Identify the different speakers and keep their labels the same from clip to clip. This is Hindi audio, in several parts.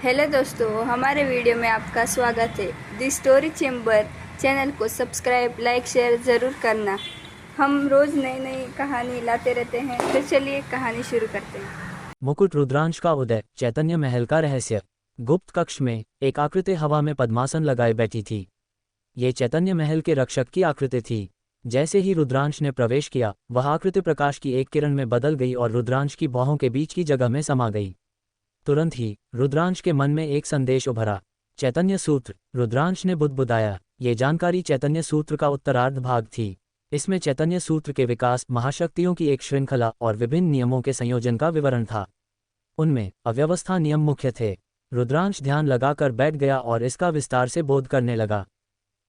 Speaker 1: हेलो दोस्तों, हमारे वीडियो में आपका स्वागत है। दी स्टोरी चैम्बर चैनल को सब्सक्राइब, लाइक, शेयर ज़रूर करना। हम रोज़ नई नई कहानी लाते रहते हैं, तो चलिए कहानी शुरू करते हैं।
Speaker 2: मुकुट रुद्रांश का उदय। चैतन्य महल का रहस्य। गुप्त कक्ष में एक आकृति हवा में पद्मासन लगाए बैठी थी। ये चैतन्य महल के रक्षक की आकृति थी। जैसे ही रुद्रांश ने प्रवेश किया, वह आकृति प्रकाश की एक किरण में बदल गई और रुद्रांश की बाहों के बीच की जगह में समा गई। तुरंत ही रुद्रांश के मन में एक संदेश उभरा। चैतन्य सूत्र। रुद्रांश ने बुदबुदाया। ये जानकारी चैतन्य सूत्र का उत्तरार्ध भाग थी। इसमें चैतन्य सूत्र के विकास, महाशक्तियों की एक श्रृंखला और विभिन्न नियमों के संयोजन का विवरण था। उनमें अव्यवस्था नियम मुख्य थे। रुद्रांश ध्यान लगाकर बैठ गया और इसका विस्तार से बोध करने लगा।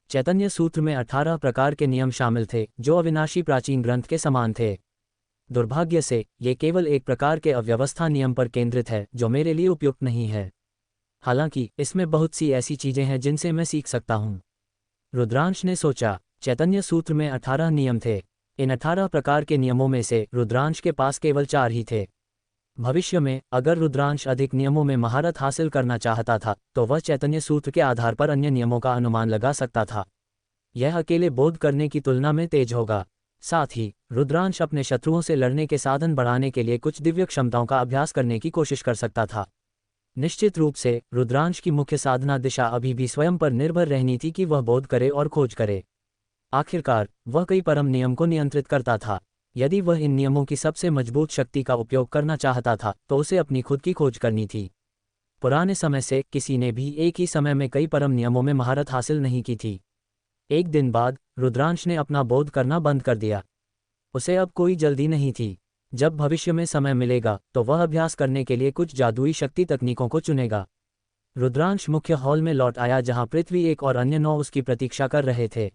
Speaker 2: चैतन्य सूत्र में 18 प्रकार के नियम शामिल थे, जो अविनाशी प्राचीन ग्रंथ के समान थे। दुर्भाग्य से ये केवल एक प्रकार के अव्यवस्था नियम पर केंद्रित है, जो मेरे लिए उपयुक्त नहीं है। हालांकि इसमें बहुत सी ऐसी चीजें हैं जिनसे मैं सीख सकता हूँ, रुद्रांश ने सोचा। चैतन्य सूत्र में 18 नियम थे। इन 18 प्रकार के नियमों में से रुद्रांश के पास केवल 4 ही थे। भविष्य में अगर रुद्रांश अधिक नियमों में महारत हासिल करना चाहता था, तो वह चैतन्य सूत्र के आधार पर अन्य नियमों का अनुमान लगा सकता था। यह अकेले बोध करने की तुलना में तेज होगा। साथ ही रुद्रांश अपने शत्रुओं से लड़ने के साधन बढ़ाने के लिए कुछ दिव्य क्षमताओं का अभ्यास करने की कोशिश कर सकता था। निश्चित रूप से रुद्रांश की मुख्य साधना दिशा अभी भी स्वयं पर निर्भर रहनी थी कि वह बोध करे और खोज करे। आखिरकार वह कई परम नियम को नियंत्रित करता था। यदि वह इन नियमों की सबसे मजबूत शक्ति का उपयोग करना चाहता था, तो उसे अपनी खुद की खोज करनी थी। पुराने समय से किसी ने भी एक ही समय में कई परम नियमों में महारत हासिल नहीं की थी। एक दिन बाद रुद्रांश ने अपना बोध करना बंद कर दिया। उसे अब कोई जल्दी नहीं थी। जब भविष्य में समय मिलेगा, तो वह अभ्यास करने के लिए कुछ जादुई शक्ति तकनीकों को चुनेगा। रुद्रांश मुख्य हॉल में लौट आया, जहां पृथ्वी एक और अन्य 9 उसकी प्रतीक्षा कर रहे थे।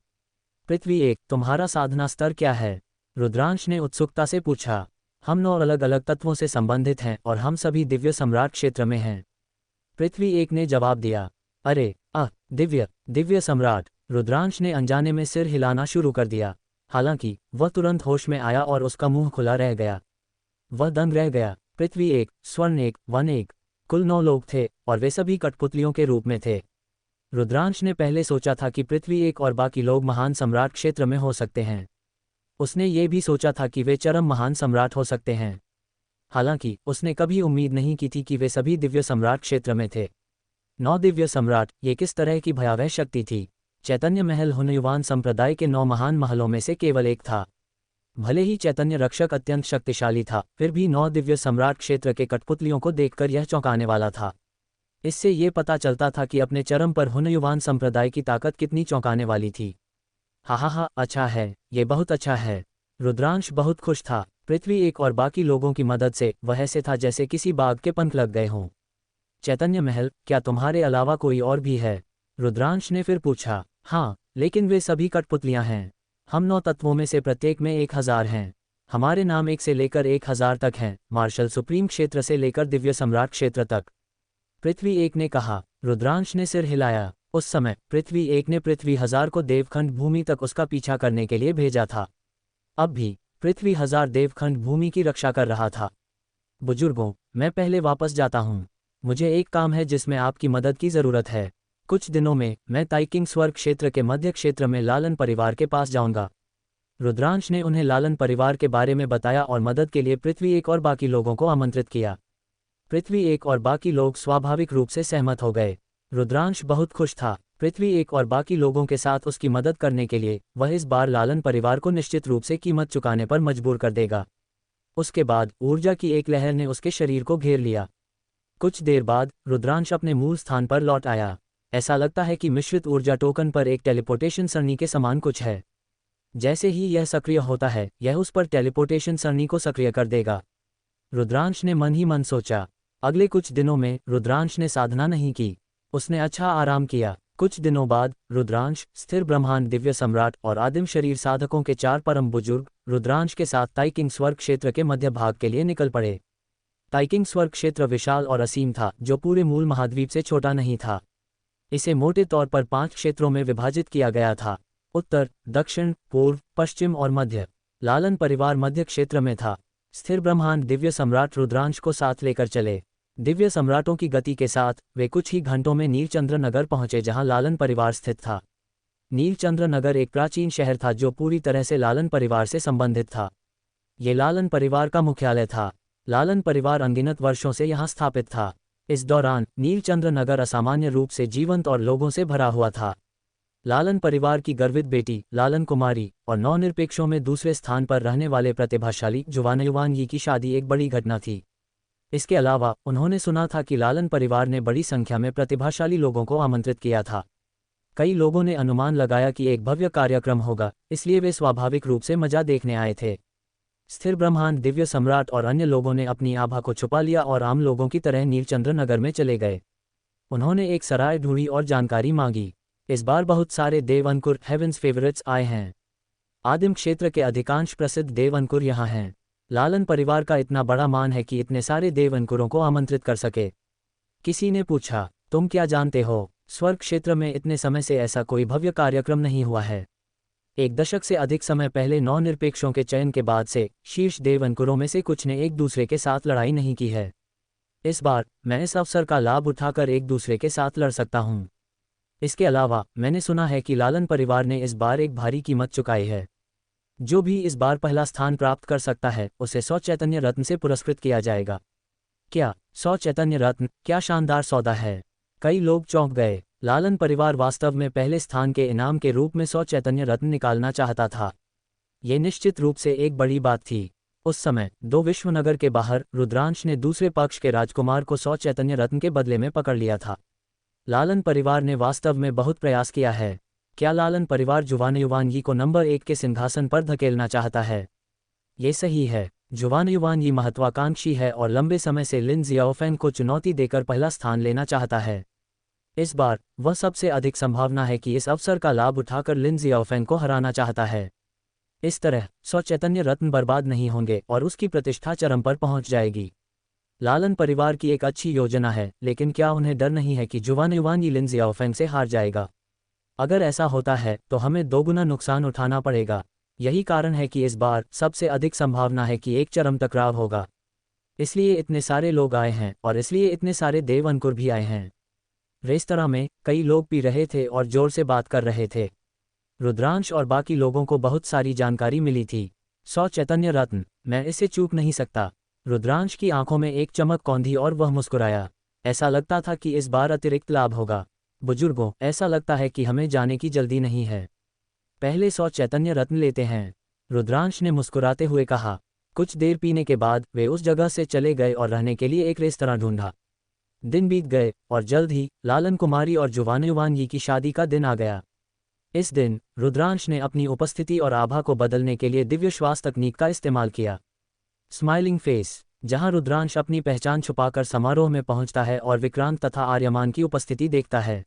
Speaker 2: पृथ्वी एक, तुम्हारा साधना स्तर क्या है? रुद्रांश ने उत्सुकता से पूछा। हम 9 अलग अलग तत्वों से संबंधित हैं और हम सभी दिव्य सम्राट क्षेत्र में हैं, पृथ्वी एक ने जवाब दिया। अरे दिव्य सम्राट। रुद्रांश ने अनजाने में सिर हिलाना शुरू कर दिया। हालांकि वह तुरंत होश में आया और उसका मुंह खुला रह गया। वह दंग रह गया। पृथ्वी एक, स्वर्ण एक, वन एक, कुल 9 लोग थे और वे सभी कठपुतलियों के रूप में थे। रुद्रांश ने पहले सोचा था कि पृथ्वी एक और बाकी लोग महान सम्राट क्षेत्र में हो सकते हैं। उसने ये भी सोचा था कि वे चरम महान सम्राट हो सकते हैं। हालांकि उसने कभी उम्मीद नहीं की थी कि वे सभी दिव्य सम्राट क्षेत्र में थे। 9 दिव्य सम्राट, ये किस तरह की भयावह शक्ति थी? चैतन्य महल हुनयुवान संप्रदाय के 9 महान महलों में से केवल एक था। भले ही चैतन्य रक्षक अत्यंत शक्तिशाली था, फिर भी 9 दिव्य सम्राट क्षेत्र के कठपुतलियों को देखकर यह चौंकाने वाला था। इससे ये पता चलता था कि अपने चरम पर हुनयुवान संप्रदाय की ताकत कितनी चौंकाने वाली थी। हा, अच्छा है, ये बहुत अच्छा है। रुद्रांश बहुत खुश था। पृथ्वी एक और बाकी लोगों की मदद से वह ऐसे था जैसे किसी बाग के पंख लग गए हों। चैतन्य महल, क्या तुम्हारे अलावा कोई और भी है? रुद्रांश ने फिर पूछा। हाँ, लेकिन वे सभी कठपुतलियां हैं। हम 9 तत्वों में से प्रत्येक में 1000 हैं। हमारे नाम 1 से लेकर 1000 तक हैं, मार्शल सुप्रीम क्षेत्र से लेकर दिव्य सम्राट क्षेत्र तक, पृथ्वी एक ने कहा। रुद्रांश ने सिर हिलाया। उस समय पृथ्वी एक ने पृथ्वी 1000 को देवखंड भूमि तक उसका पीछा करने के लिए भेजा था। अब भी पृथ्वी 1000 देवखंड भूमि की रक्षा कर रहा था। बुजुर्गों, मैं पहले वापस जाता हूँ। मुझे एक काम है जिसमें आपकी मदद की ज़रूरत है। कुछ दिनों में मैं ताइकिंग स्वर्ग क्षेत्र के मध्य क्षेत्र में लालन परिवार के पास जाऊंगा। रुद्रांश ने उन्हें लालन परिवार के बारे में बताया और मदद के लिए पृथ्वी एक और बाकी लोगों को आमंत्रित किया। पृथ्वी एक और बाकी लोग स्वाभाविक रूप से सहमत हो गए। रुद्रांश बहुत खुश था। पृथ्वी एक और बाकी लोगों के साथ उसकी मदद करने के लिए वह इस बार लालन परिवार को निश्चित रूप से कीमत चुकाने पर मजबूर कर देगा। उसके बाद ऊर्जा की एक लहर ने उसके शरीर को घेर लिया। कुछ देर बाद रुद्रांश अपने मूल स्थान पर लौट आया। ऐसा लगता है कि मिश्रित ऊर्जा टोकन पर एक टेलीपोर्टेशन सरणी के समान कुछ है। जैसे ही यह सक्रिय होता है, यह उस पर टेलीपोर्टेशन सरणी को सक्रिय कर देगा, रुद्रांश ने मन ही मन सोचा। अगले कुछ दिनों में रुद्रांश ने साधना नहीं की। उसने अच्छा आराम किया। कुछ दिनों बाद रुद्रांश स्थिर ब्रह्मांड, दिव्य सम्राट और आदिम शरीर साधकों के 4 परम बुजुर्ग रुद्रांश के साथ ताइकिंग स्वर्ग क्षेत्र के मध्य भाग के लिए निकल पड़े। ताइकिंग स्वर्ग क्षेत्र विशाल और असीम था, जो पूरे मूल महाद्वीप से छोटा नहीं था। इसे मोटे तौर पर 5 क्षेत्रों में विभाजित किया गया था: उत्तर, दक्षिण, पूर्व, पश्चिम और मध्य। लालन परिवार मध्य क्षेत्र में था। स्थिर ब्रह्मांड दिव्य सम्राट रुद्रांश को साथ लेकर चले। दिव्य सम्राटों की गति के साथ वे कुछ ही घंटों में नीलचंद्र नगर पहुंचे जहां लालन परिवार स्थित था। नीलचंद्र नगर एक प्राचीन शहर था जो पूरी तरह से लालन परिवार से संबंधित था। ये लालन परिवार का मुख्यालय था। लालन परिवार अनगिनत वर्षों से यहाँ स्थापित था। इस दौरान नीलचंद्र नगर असामान्य रूप से जीवंत और लोगों से भरा हुआ था। लालन परिवार की गर्वित बेटी लालन कुमारी और नवनिरपेक्षों में दूसरे स्थान पर रहने वाले प्रतिभाशाली जुवानयुवानगी की शादी एक बड़ी घटना थी। इसके अलावा उन्होंने सुना था कि लालन परिवार ने बड़ी संख्या में प्रतिभाशाली लोगों को आमंत्रित किया था। कई लोगों ने अनुमान लगाया कि एक भव्य कार्यक्रम होगा, इसलिए वे स्वाभाविक रूप से मजा देखने आए थे। स्थिर ब्रह्मांड, दिव्य सम्राट और अन्य लोगों ने अपनी आभा को छुपा लिया और आम लोगों की तरह नीलचंद्र नगर में चले गए। उन्होंने एक सराय ढूंढी और जानकारी मांगी। इस बार बहुत सारे देव अंकुर हेवेंस फेवरेट्स आए हैं। आदिम क्षेत्र के अधिकांश प्रसिद्ध देव अंकुर यहाँ हैं। लालन परिवार का इतना बड़ा मान है कि इतने सारे देव अंकुरों को आमंत्रित कर सके। किसी ने पूछा, तुम क्या जानते हो? स्वर्ग क्षेत्र में इतने समय से ऐसा कोई भव्य कार्यक्रम नहीं हुआ है। एक दशक से अधिक समय पहले नवनिरपेक्षों के चयन के बाद से शीर्ष देव अंकुरों में से कुछ ने एक दूसरे के साथ लड़ाई नहीं की है। इस बार मैं इस अवसर का लाभ उठाकर एक दूसरे के साथ लड़ सकता हूँ। इसके अलावा मैंने सुना है कि लालन परिवार ने इस बार एक भारी कीमत चुकाई है। जो भी इस बार पहला स्थान प्राप्त कर सकता है उसे 100 चैतन्य रत्न से पुरस्कृत किया जाएगा। क्या 100 चैतन्य रत्न? क्या शानदार सौदा है! कई लोग चौंक गए। लालन परिवार वास्तव में पहले स्थान के इनाम के रूप में 100 चैतन्य रत्न निकालना चाहता था। ये निश्चित रूप से एक बड़ी बात थी। उस समय 2 विश्वनगर के बाहर रुद्रांश ने दूसरे पक्ष के राजकुमार को 100 चैतन्य रत्न के बदले में पकड़ लिया था। लालन परिवार ने वास्तव में बहुत प्रयास किया है। क्या लालन परिवार जुवानयुवानगी को नंबर 1 के सिंहासन पर धकेलना चाहता है? ये सही है। जुवानयुवानगी महत्वाकांक्षी है और लंबे समय से लिन जियाओफेंग को चुनौती देकर पहला स्थान लेना चाहता है। इस बार वह सबसे अधिक संभावना है कि इस अवसर का लाभ उठाकर लिन जियाओफेंग को हराना चाहता है। इस तरह 100 चैतन्य रत्न बर्बाद नहीं होंगे और उसकी प्रतिष्ठा चरम पर पहुंच जाएगी। लालन परिवार की एक अच्छी योजना है, लेकिन क्या उन्हें डर नहीं है कि जुवानयुवानगी लिन जियाओफेंग से हार जाएगा? अगर ऐसा होता है तो हमें दोगुना नुकसान उठाना पड़ेगा। यही कारण है कि इस बार सबसे अधिक संभावना है कि एक चरम टकराव होगा। इसलिए इतने सारे लोग आए हैं और इसलिए इतने सारे देव अंकुर भी आए हैं। रेस्तरां में कई लोग पी रहे थे और जोर से बात कर रहे थे। रुद्रांश और बाकी लोगों को बहुत सारी जानकारी मिली थी। 100 चैतन्य रत्न, मैं इसे चूक नहीं सकता। रुद्रांश की आंखों में एक चमक कौंधी और वह मुस्कुराया। ऐसा लगता था कि इस बार अतिरिक्त लाभ होगा। बुजुर्गों, ऐसा लगता है कि हमें जाने की जल्दी नहीं है। पहले 100 चैतन्य रत्न लेते हैं, रुद्रांश ने मुस्कुराते हुए कहा। कुछ देर पीने के बाद वे उस जगह से चले गए और रहने के लिए एक रेस्तरां ढूंढा। दिन बीत गए और जल्द ही लालन कुमारी और जुवानयुवानगी की शादी का दिन आ गया। इस दिन रुद्रांश ने अपनी उपस्थिति और आभा को बदलने के लिए दिव्य श्वास तकनीक का इस्तेमाल किया। स्माइलिंग फेस, जहां रुद्रांश अपनी पहचान छुपाकर समारोह में पहुंचता है और विक्रांत तथा आर्यमान की उपस्थिति देखता है।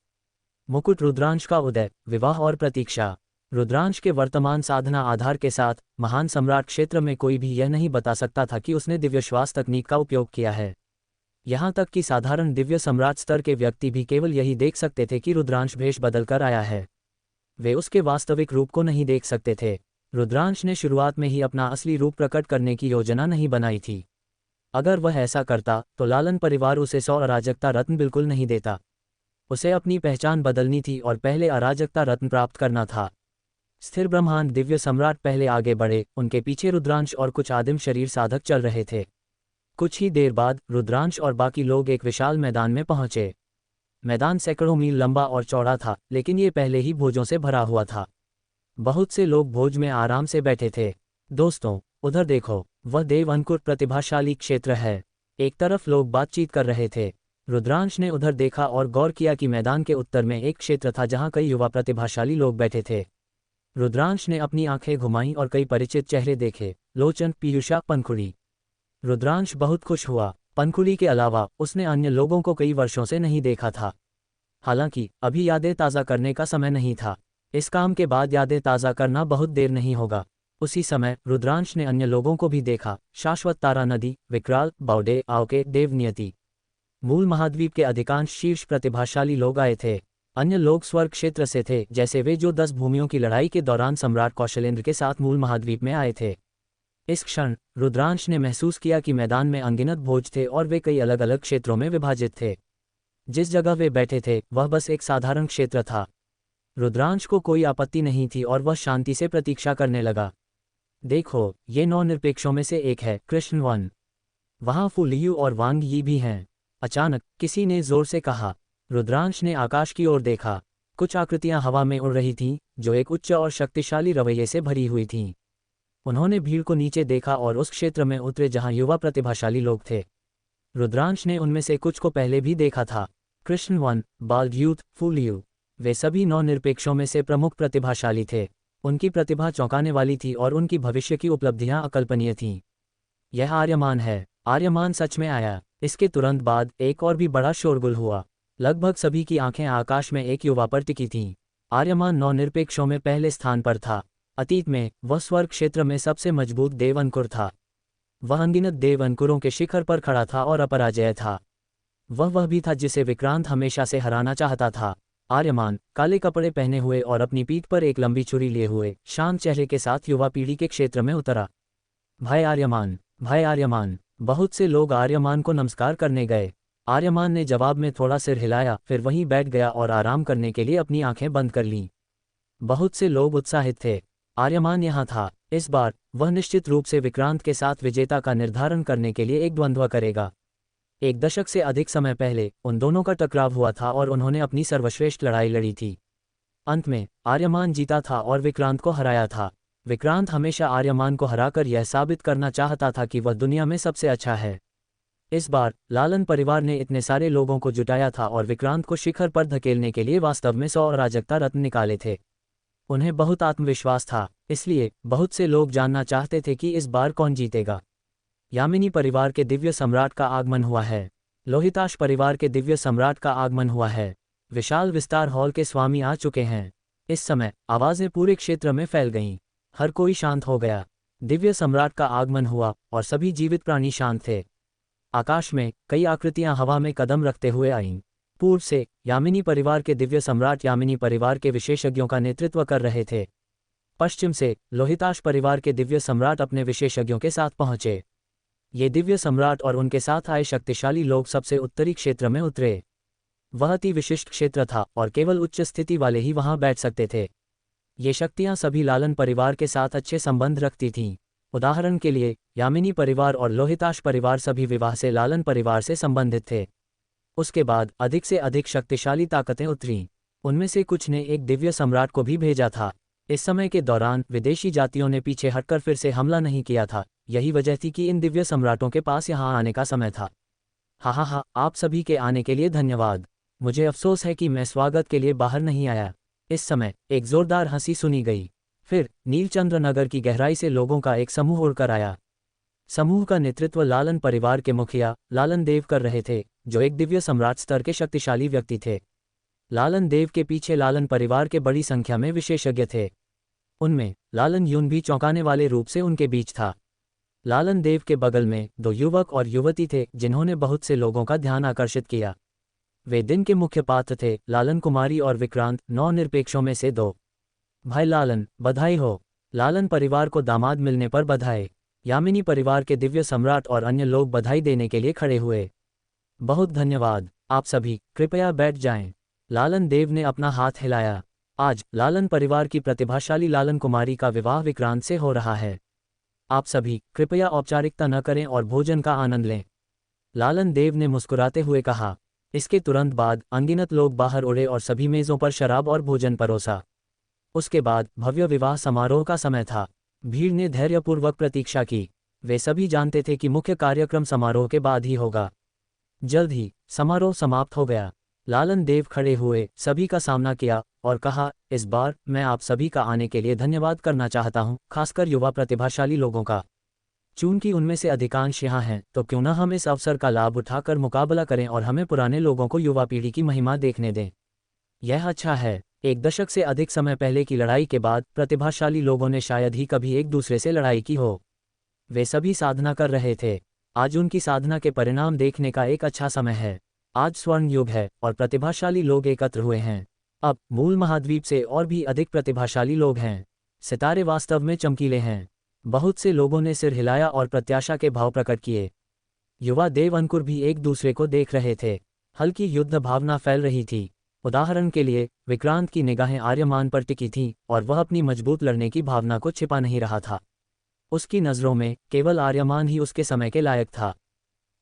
Speaker 2: मुकुट, रुद्रांश का उदय, विवाह और प्रतीक्षा। रुद्रांश के वर्तमान साधना आधार के साथ महान सम्राट क्षेत्र में कोई भी यह नहीं बता सकता था कि उसने दिव्य श्वास तकनीक का उपयोग किया है। यहाँ तक कि साधारण दिव्य सम्राट स्तर के व्यक्ति भी केवल यही देख सकते थे कि रुद्रांश भेष बदलकर आया है। वे उसके वास्तविक रूप को नहीं देख सकते थे। रुद्रांश ने शुरुआत में ही अपना असली रूप प्रकट करने की योजना नहीं बनाई थी। अगर वह ऐसा करता तो लालन परिवार उसे 100 अराजकता रत्न बिल्कुल नहीं देता। उसे अपनी पहचान बदलनी थी और पहले अराजकता रत्न प्राप्त करना था। स्थिर ब्रह्मांड, दिव्य सम्राट पहले आगे बढ़े, उनके पीछे रुद्रांश और कुछ आदिम शरीर साधक चल रहे थे। कुछ ही देर बाद रुद्रांश और बाकी लोग एक विशाल मैदान में पहुंचे। मैदान सैकड़ों मील लंबा और चौड़ा था, लेकिन ये पहले ही भोजों से भरा हुआ था। बहुत से लोग भोज में आराम से बैठे थे। दोस्तों, उधर देखो, वह देव अंकुर प्रतिभाशाली क्षेत्र है। एक तरफ लोग बातचीत कर रहे थे। रुद्रांश ने उधर देखा और गौर किया कि मैदान के उत्तर में एक क्षेत्र था जहां कई युवा प्रतिभाशाली लोग बैठे थे। रुद्रांश ने अपनी आंखें घुमाईं और कई परिचित चेहरे देखे। लोचन, पीयूषा, पनखुड़ी। रुद्रांश बहुत खुश हुआ। पनखुड़ी के अलावा उसने अन्य लोगों को कई वर्षों से नहीं देखा था। हालांकि अभी यादें ताज़ा करने का समय नहीं था। इस काम के बाद यादें ताज़ा करना बहुत देर नहीं होगा। उसी समय रुद्रांश ने अन्य लोगों को भी देखा। शाश्वत, तारा नदी, विकराल, बाउडे, आओके, देवनियति। मूल महाद्वीप के अधिकांश शीर्ष प्रतिभाशाली लोग आए थे। अन्य लोग स्वर्ग क्षेत्र से थे, जैसे वे जो 10 भूमियों की लड़ाई के दौरान सम्राट कौशलेंद्र के साथ मूल महाद्वीप में आए थे। इस क्षण रुद्रांश ने महसूस किया कि मैदान में अनगिनत भोज थे और वे कई अलग अलग क्षेत्रों में विभाजित थे। जिस जगह वे बैठे थे वह बस एक साधारण क्षेत्र था। रुद्रांश को कोई आपत्ति नहीं थी और वह शांति से प्रतीक्षा करने लगा। देखो, ये 9 निरपेक्षों में से एक है, कृष्ण वन। वहाँ फू लियू और वांग यी भी हैं। अचानक किसी ने जोर से कहा। रुद्रांश ने आकाश की ओर देखा। कुछ आकृतियां हवा में उड़ रही थीं, जो एक उच्च और शक्तिशाली रवैये से भरी हुई थीं। उन्होंने भीड़ को नीचे देखा और उस क्षेत्र में उतरे जहां युवा प्रतिभाशाली लोग थे। रुद्रांश ने उनमें से कुछ को पहले भी देखा था। कृष्ण वन, बाल्ड यूथ, फू लियू, वे सभी 9 निरपेक्षों में से प्रमुख प्रतिभाशाली थे। उनकी प्रतिभा चौंकाने वाली थी और उनकी भविष्य की उपलब्धियां अकल्पनीय थीं। यह आर्यमान है। आर्यमान सच में आया। इसके तुरंत बाद एक और भी बड़ा शोरगुल हुआ। लगभग सभी की आंखें आकाश में एक युवा पर टिकी थीं। आर्यमान 9 निरपेक्षों में पहले स्थान पर था। अतीत में वह स्वर्ग क्षेत्र में सबसे मजबूत देव अंकुर था। वह अनगिनत देव अंकुरों के शिखर पर खड़ा था और अपराजय था। वह भी था जिसे विक्रांत हमेशा से हराना चाहता था। आर्यमान काले कपड़े पहने हुए और अपनी पीठ पर एक लंबी छुरी लिए हुए शांत चेहरे के साथ युवा पीढ़ी के क्षेत्र में उतरा। भाई आर्यमान, भाई आर्यमान। बहुत से लोग आर्यमान को नमस्कार करने गए। आर्यमान ने जवाब में थोड़ा सिर हिलाया, फिर वहीं बैठ गया और आराम करने के लिए अपनी आंखें बंद कर लीं। बहुत से लोग उत्साहित थे। आर्यमान यहाँ था। इस बार वह निश्चित रूप से विक्रांत के साथ विजेता का निर्धारण करने के लिए एक द्वंद्व करेगा। 1 दशक से अधिक समय पहले उन दोनों का टकराव हुआ था और उन्होंने अपनी सर्वश्रेष्ठ लड़ाई लड़ी थी। अंत में आर्यमान जीता था और विक्रांत को हराया था। विक्रांत हमेशा आर्यमान को हराकर यह साबित करना चाहता था कि वह दुनिया में सबसे अच्छा है। इस बार लालन परिवार ने इतने सारे लोगों को जुटाया था और विक्रांत को शिखर पर धकेलने के लिए वास्तव में 100 अराजकता रत्न निकाले थे। उन्हें बहुत आत्मविश्वास था, इसलिए बहुत से लोग जानना चाहते थे कि इस बार कौन जीतेगा। यामिनी परिवार के दिव्य सम्राट का आगमन हुआ है। लोहिताश परिवार के दिव्य सम्राट का आगमन हुआ है। विशाल विस्तार हॉल के स्वामी आ चुके हैं। इस समय आवाज़ें पूरे क्षेत्र में फैल गईं। हर कोई शांत हो गया। दिव्य सम्राट का आगमन हुआ और सभी जीवित प्राणी शांत थे। आकाश में कई आकृतियां हवा में कदम रखते हुए आईं। पूर्व से यामिनी परिवार के दिव्य सम्राट यामिनी परिवार के विशेषज्ञों का नेतृत्व कर रहे थे। पश्चिम से लोहिताश परिवार के दिव्य सम्राट अपने विशेषज्ञों के साथ पहुंचे। ये दिव्य सम्राट और उनके साथ आए शक्तिशाली लोग सबसे उत्तरी क्षेत्र में उतरे। वह अति विशिष्ट क्षेत्र था और केवल उच्च स्थिति वाले ही वहां बैठ सकते थे। ये शक्तियां सभी लालन परिवार के साथ अच्छे संबंध रखती थीं। उदाहरण के लिए यामिनी परिवार और लोहिताश परिवार सभी विवाह से लालन परिवार से संबंधित थे। उसके बाद अधिक से अधिक शक्तिशाली ताकतें उतरीं। उनमें से कुछ ने एक दिव्य सम्राट को भी भेजा था। इस समय के दौरान विदेशी जातियों ने पीछे हटकर फिर से हमला नहीं किया था। यही वजह थी कि इन दिव्य सम्राटों के पास यहाँ आने का समय था। हाँ, आप सभी के आने के लिए धन्यवाद। मुझे अफसोस है कि मैं स्वागत के लिए बाहर नहीं आया। इस समय एक जोरदार हंसी सुनी गई। फिर नीलचंद्र नगर की गहराई से लोगों का एक समूह उड़कर आया। समूह का नेतृत्व लालन परिवार के मुखिया लालन देव कर रहे थे, जो एक दिव्य सम्राट स्तर के शक्तिशाली व्यक्ति थे। लालन देव के पीछे लालन परिवार के बड़ी संख्या में विशेषज्ञ थे। उनमें लालन यून भी चौंकाने वाले रूप से उनके बीच था। लालन देव के बगल में 2 युवक और युवती थे जिन्होंने बहुत से लोगों का ध्यान आकर्षित किया। वे दिन के मुख्य पात्र थे, लालन कुमारी और विक्रांत, 9 निरपेक्षों में से 2। भाई लालन, बधाई हो। लालन परिवार को दामाद मिलने पर बधाई। यामिनी परिवार के दिव्य सम्राट और अन्य लोग बधाई देने के लिए खड़े हुए। बहुत धन्यवाद। आप सभी कृपया बैठ जाएं। लालन देव ने अपना हाथ हिलाया। आज लालन परिवार की प्रतिभाशाली लालन कुमारी का विवाह विक्रांत से हो रहा है। आप सभी कृपया औपचारिकता न करें और भोजन का आनंद लें। लालन देव ने मुस्कुराते हुए कहा। इसके तुरंत बाद अनगिनत लोग बाहर उड़े और सभी मेज़ों पर शराब और भोजन परोसा। उसके बाद भव्य विवाह समारोह का समय था। भीड़ ने धैर्यपूर्वक प्रतीक्षा की। वे सभी जानते थे कि मुख्य कार्यक्रम समारोह के बाद ही होगा। जल्द ही समारोह समाप्त हो गया। लालन देव खड़े हुए, सभी का सामना किया और कहा, इस बार मैं आप सभी का आने के लिए धन्यवाद करना चाहता हूं, खासकर युवा प्रतिभाशाली लोगों का। चूंकि उनमें से अधिकांश यहाँ हैं, तो क्यों न हम इस अवसर का लाभ उठाकर मुकाबला करें और हमें पुराने लोगों को युवा पीढ़ी की महिमा देखने दें। यह अच्छा है। 1 दशक से अधिक समय पहले की लड़ाई के बाद प्रतिभाशाली लोगों ने शायद ही कभी एक दूसरे से लड़ाई की हो। वे सभी साधना कर रहे थे। आज उनकी साधना के परिणाम देखने का एक अच्छा समय है। आज स्वर्ण युग है और प्रतिभाशाली लोग एकत्र हुए हैं। अब मूल महाद्वीप से और भी अधिक प्रतिभाशाली लोग हैं। सितारे वास्तव में चमकीले हैं। बहुत से लोगों ने सिर हिलाया और प्रत्याशा के भाव प्रकट किए। युवा देव अंकुर भी एक दूसरे को देख रहे थे। हल्की युद्ध भावना फैल रही थी। उदाहरण के लिए विक्रांत की निगाहें आर्यमान पर टिकी थीं और वह अपनी मजबूत लड़ने की भावना को छिपा नहीं रहा था। उसकी नज़रों में केवल आर्यमान ही उसके समय के लायक था।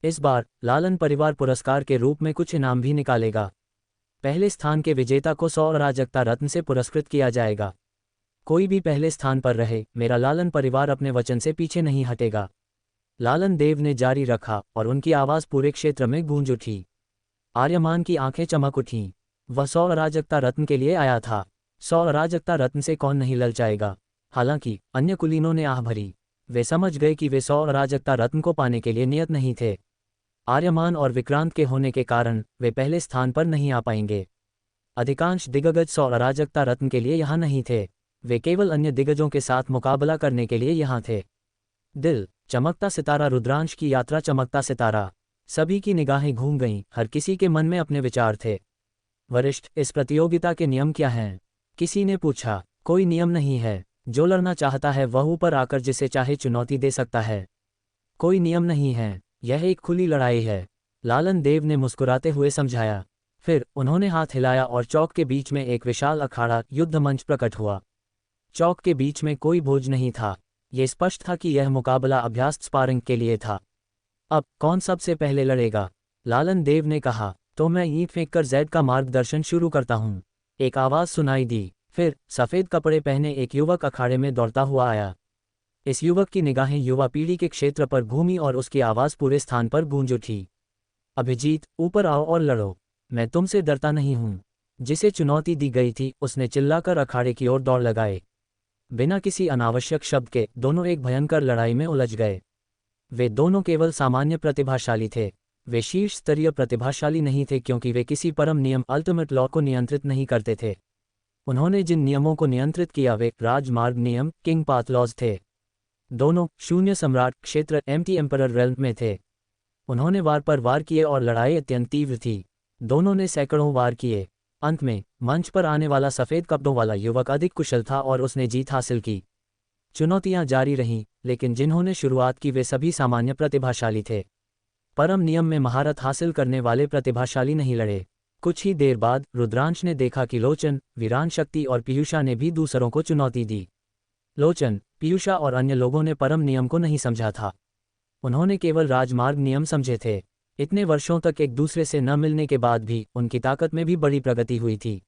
Speaker 2: इस बार लालन परिवार पुरस्कार के रूप में कुछ इनाम भी निकालेगा। पहले स्थान के विजेता को 100 अराजकता रत्न से पुरस्कृत किया जाएगा। कोई भी पहले स्थान पर रहे, मेरा लालन परिवार अपने वचन से पीछे नहीं हटेगा। लालन देव ने जारी रखा और उनकी आवाज़ पूरे क्षेत्र में गूंज उठी। आर्यमान की आंखें चमक उठीं। वह 100 अराजकता रत्न के लिए आया था। 100 अराजकता रत्न से कौन नहीं ललचाएगा। हालांकि अन्य कुलीनों ने आह भरी। वे समझ गए कि वे 100 अराजकता रत्न को पाने के लिए नियत नहीं थे। आर्यमान और विक्रांत के होने के कारण वे पहले स्थान पर नहीं आ पाएंगे। अधिकांश दिग्गज 100 अराजकता रत्न के लिए यहाँ नहीं थे। वे केवल अन्य दिग्गजों के साथ मुकाबला करने के लिए यहाँ थे। दिल चमकता सितारा, रुद्रांश की यात्रा चमकता सितारा। सभी की निगाहें घूम गईं, हर किसी के मन में अपने विचार थे। वरिष्ठ, इस प्रतियोगिता के नियम क्या हैं? किसी ने पूछा। कोई नियम नहीं है। जो लड़ना चाहता है वह ऊपर आकर जिसे चाहे चुनौती दे सकता है। कोई नियम नहीं है, यह एक खुली लड़ाई है, लालन देव ने मुस्कुराते हुए समझाया। फिर उन्होंने हाथ हिलाया और चौक के बीच में एक विशाल अखाड़ा युद्ध मंच प्रकट हुआ। चौक के बीच में कोई बोझ नहीं था। ये स्पष्ट था कि यह मुकाबला अभ्यास स्पारिंग के लिए था। अब कौन सबसे पहले लड़ेगा? लालन देव ने कहा। तो मैं ईंट फेंककर जैद का मार्गदर्शन शुरू करता हूँ, एक आवाज़ सुनाई दी। फिर सफ़ेद कपड़े पहने एक युवक अखाड़े में दौड़ता हुआ आया। इस युवक की निगाहें युवा पीढ़ी के क्षेत्र पर घूमी और उसकी आवाज़ पूरे स्थान पर गूंज उठी। अभिजीत, ऊपर आओ और लड़ो, मैं तुमसे डरता नहीं हूँ। जिसे चुनौती दी गई थी उसने चिल्लाकर अखाड़े की ओर दौड़ लगाए। बिना किसी अनावश्यक शब्द के दोनों एक भयंकर लड़ाई में उलझ गए। वे दोनों केवल सामान्य प्रतिभाशाली थे। वे शीर्ष स्तरीय प्रतिभाशाली नहीं थे क्योंकि वे किसी परम नियम अल्टीमेट लॉ को नियंत्रित नहीं करते थे। उन्होंने जिन नियमों को नियंत्रित किया वे राजमार्ग नियम, किंग पाथ लॉज थे। दोनों शून्य सम्राट क्षेत्र एम्प्टी एम्परर रेल्म में थे। उन्होंने वार पर वार किए और लड़ाई अत्यंत तीव्र थी। दोनों ने सैकड़ों वार किए। अंत में मंच पर आने वाला सफ़ेद कपड़ों वाला युवक अधिक कुशल था और उसने जीत हासिल की। चुनौतियां जारी रहीं, लेकिन जिन्होंने शुरुआत की वे सभी सामान्य प्रतिभाशाली थे। परम नियम में महारत हासिल करने वाले प्रतिभाशाली नहीं लड़े। कुछ ही देर बाद रुद्रांश ने देखा कि लोचन, वीरान शक्ति और पीयूषा ने भी दूसरों को चुनौती दी। लोचन, पीयूषा और अन्य लोगों ने परम नियम को नहीं समझा था। उन्होंने केवल राजमार्ग नियम समझे थे। इतने वर्षों तक एक दूसरे से न मिलने के बाद भी उनकी ताकत में भी बड़ी प्रगति हुई थी।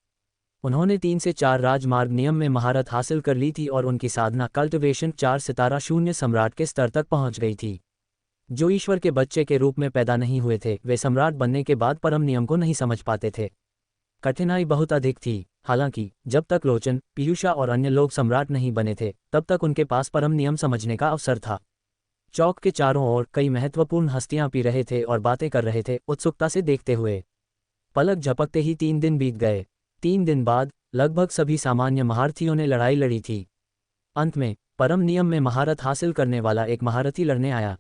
Speaker 2: उन्होंने 3 से 4 राजमार्ग नियम में महारत हासिल कर ली थी और उनकी साधना कल्टिवेशन 4 सितारा शून्य सम्राट के स्तर तक पहुंच गई थी। जो ईश्वर के बच्चे के रूप में पैदा नहीं हुए थे वे सम्राट बनने के बाद परम नियम को नहीं समझ पाते थे। कठिनाई बहुत अधिक थी। हालांकि जब तक लोचन, पीयूषा और अन्य लोग सम्राट नहीं बने थे तब तक उनके पास परम नियम समझने का अवसर था। चौक के चारों ओर कई महत्वपूर्ण हस्तियां पी रहे थे और बातें कर रहे थे, उत्सुकता से देखते हुए। पलक झपकते ही 3 दिन बीत गए। 3 दिन बाद लगभग सभी सामान्य महारथियों ने लड़ाई लड़ी थी। अंत में परम नियम में महारत हासिल करने वाला एक महारथी लड़ने आया।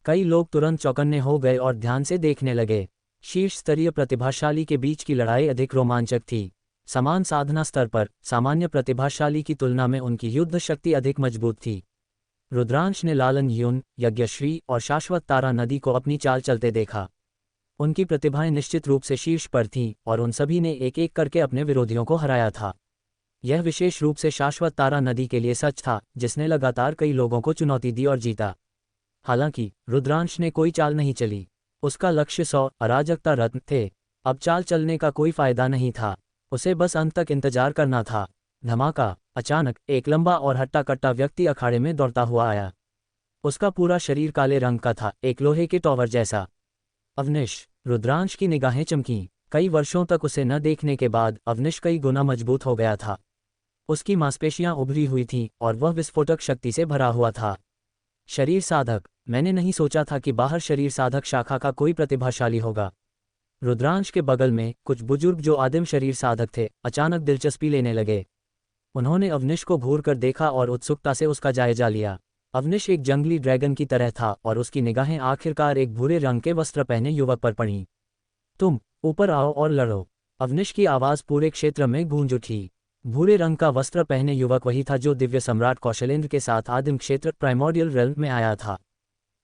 Speaker 2: कई लोग तुरंत चौकन्ने हो गए और ध्यान से देखने लगे। शीर्ष स्तरीय प्रतिभाशाली के बीच की लड़ाई अधिक रोमांचक थी। समान साधना स्तर पर सामान्य प्रतिभाशाली की तुलना में उनकी युद्ध शक्ति अधिक मजबूत थी। रुद्रांश ने लालन युन, यज्ञश्री और शाश्वत तारा नदी को अपनी चाल चलते देखा। उनकी प्रतिभाएं निश्चित रूप से शीर्ष पर थीं और उन सभी ने एक एक करके अपने विरोधियों को हराया था। यह विशेष रूप से शाश्वत तारा नदी के लिए सच था, जिसने लगातार कई लोगों को चुनौती दी और जीता। हालांकि रुद्रांश ने कोई चाल नहीं चली। उसका लक्ष्य 100 अराजकता रत्न थे। अब चाल चलने का कोई फायदा नहीं था। उसे बस अंत तक इंतजार करना था। धमाका! अचानक एक लंबा और हट्टा कट्टा व्यक्ति अखाड़े में दौड़ता हुआ आया। उसका पूरा शरीर काले रंग का था, एक लोहे के टॉवर जैसा। अवनिश! रुद्रांश की निगाहें चमकीं। कई वर्षों तक उसे न देखने के बाद अवनिश कई गुना मजबूत हो गया था। उसकी मांसपेशियां उभरी हुई थीं और वह विस्फोटक शक्ति से भरा हुआ था। शरीर साधक! मैंने नहीं सोचा था कि बाहर शरीर साधक शाखा का कोई प्रतिभाशाली होगा। रुद्रांश के बगल में कुछ बुजुर्ग जो आदिम शरीर साधक थे अचानक दिलचस्पी लेने लगे। उन्होंने अवनिश को घूर कर देखा और उत्सुकता से उसका जायजा लिया। अवनिश एक जंगली ड्रैगन की तरह था और उसकी निगाहें आखिरकार एक भूरे रंग के वस्त्र पहने युवक पर पड़ीं। तुम ऊपर आओ और लड़ो। अवनिश की आवाज़ पूरे क्षेत्र में गूंज उठी। भूरे रंग का वस्त्र पहने युवक वही था जो दिव्य सम्राट कौशलेंद्र के साथ आदिम क्षेत्र प्राइमोर्डियल रेल्म में आया था।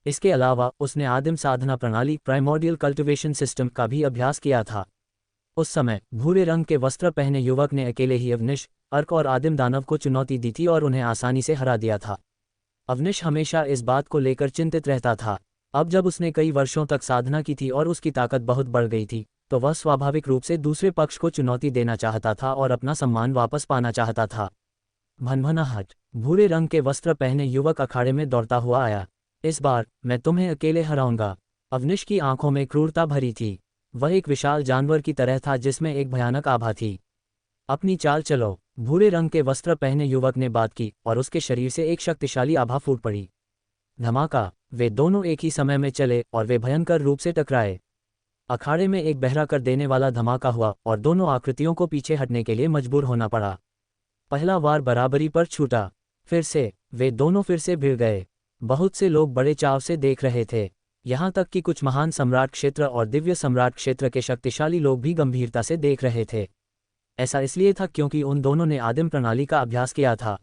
Speaker 2: इसके अलावा उसने आदिम साधना प्रणाली प्राइमोर्डियल कल्टिवेशन सिस्टम का भी अभ्यास किया था। उस समय भूरे रंग के वस्त्र पहने युवक ने अकेले ही अवनिश, अर्क और आदिम दानव को चुनौती दी थी और उन्हें आसानी से हरा दिया था। अवनिश हमेशा इस बात को लेकर चिंतित रहता था। अब जब उसने कई वर्षों तक साधना की थी और उसकी ताकत बहुत बढ़ गई थी, तो वह स्वाभाविक रूप से दूसरे पक्ष को चुनौती देना चाहता था और अपना सम्मान वापस पाना चाहता था। भनभनाहट। भूरे रंग के वस्त्र पहने युवक अखाड़े में दौड़ता हुआ आया। इस बार मैं तुम्हें अकेले हराऊंगा। अवनिश की आंखों में क्रूरता भरी थी। वह एक विशाल जानवर की तरह था जिसमें एक भयानक आभा थी। अपनी चाल चलो। भूरे रंग के वस्त्र पहने युवक ने बात की और उसके शरीर से एक शक्तिशाली आभा फूट पड़ी। धमाका। वे दोनों एक ही समय में चले और वे भयंकर रूप से टकराए। अखाड़े में एक बहरा कर देने वाला धमाका हुआ और दोनों आकृतियों को पीछे हटने के लिए मजबूर होना पड़ा। पहला वार बराबरी पर छूटा। फिर से वे दोनों फिर से भिड़ गए। बहुत से लोग बड़े चाव से देख रहे थे, यहाँ तक कि कुछ महान सम्राट क्षेत्र और दिव्य सम्राट क्षेत्र के शक्तिशाली लोग भी गंभीरता से देख रहे थे। ऐसा इसलिए था क्योंकि उन दोनों ने आदिम प्रणाली का अभ्यास किया था।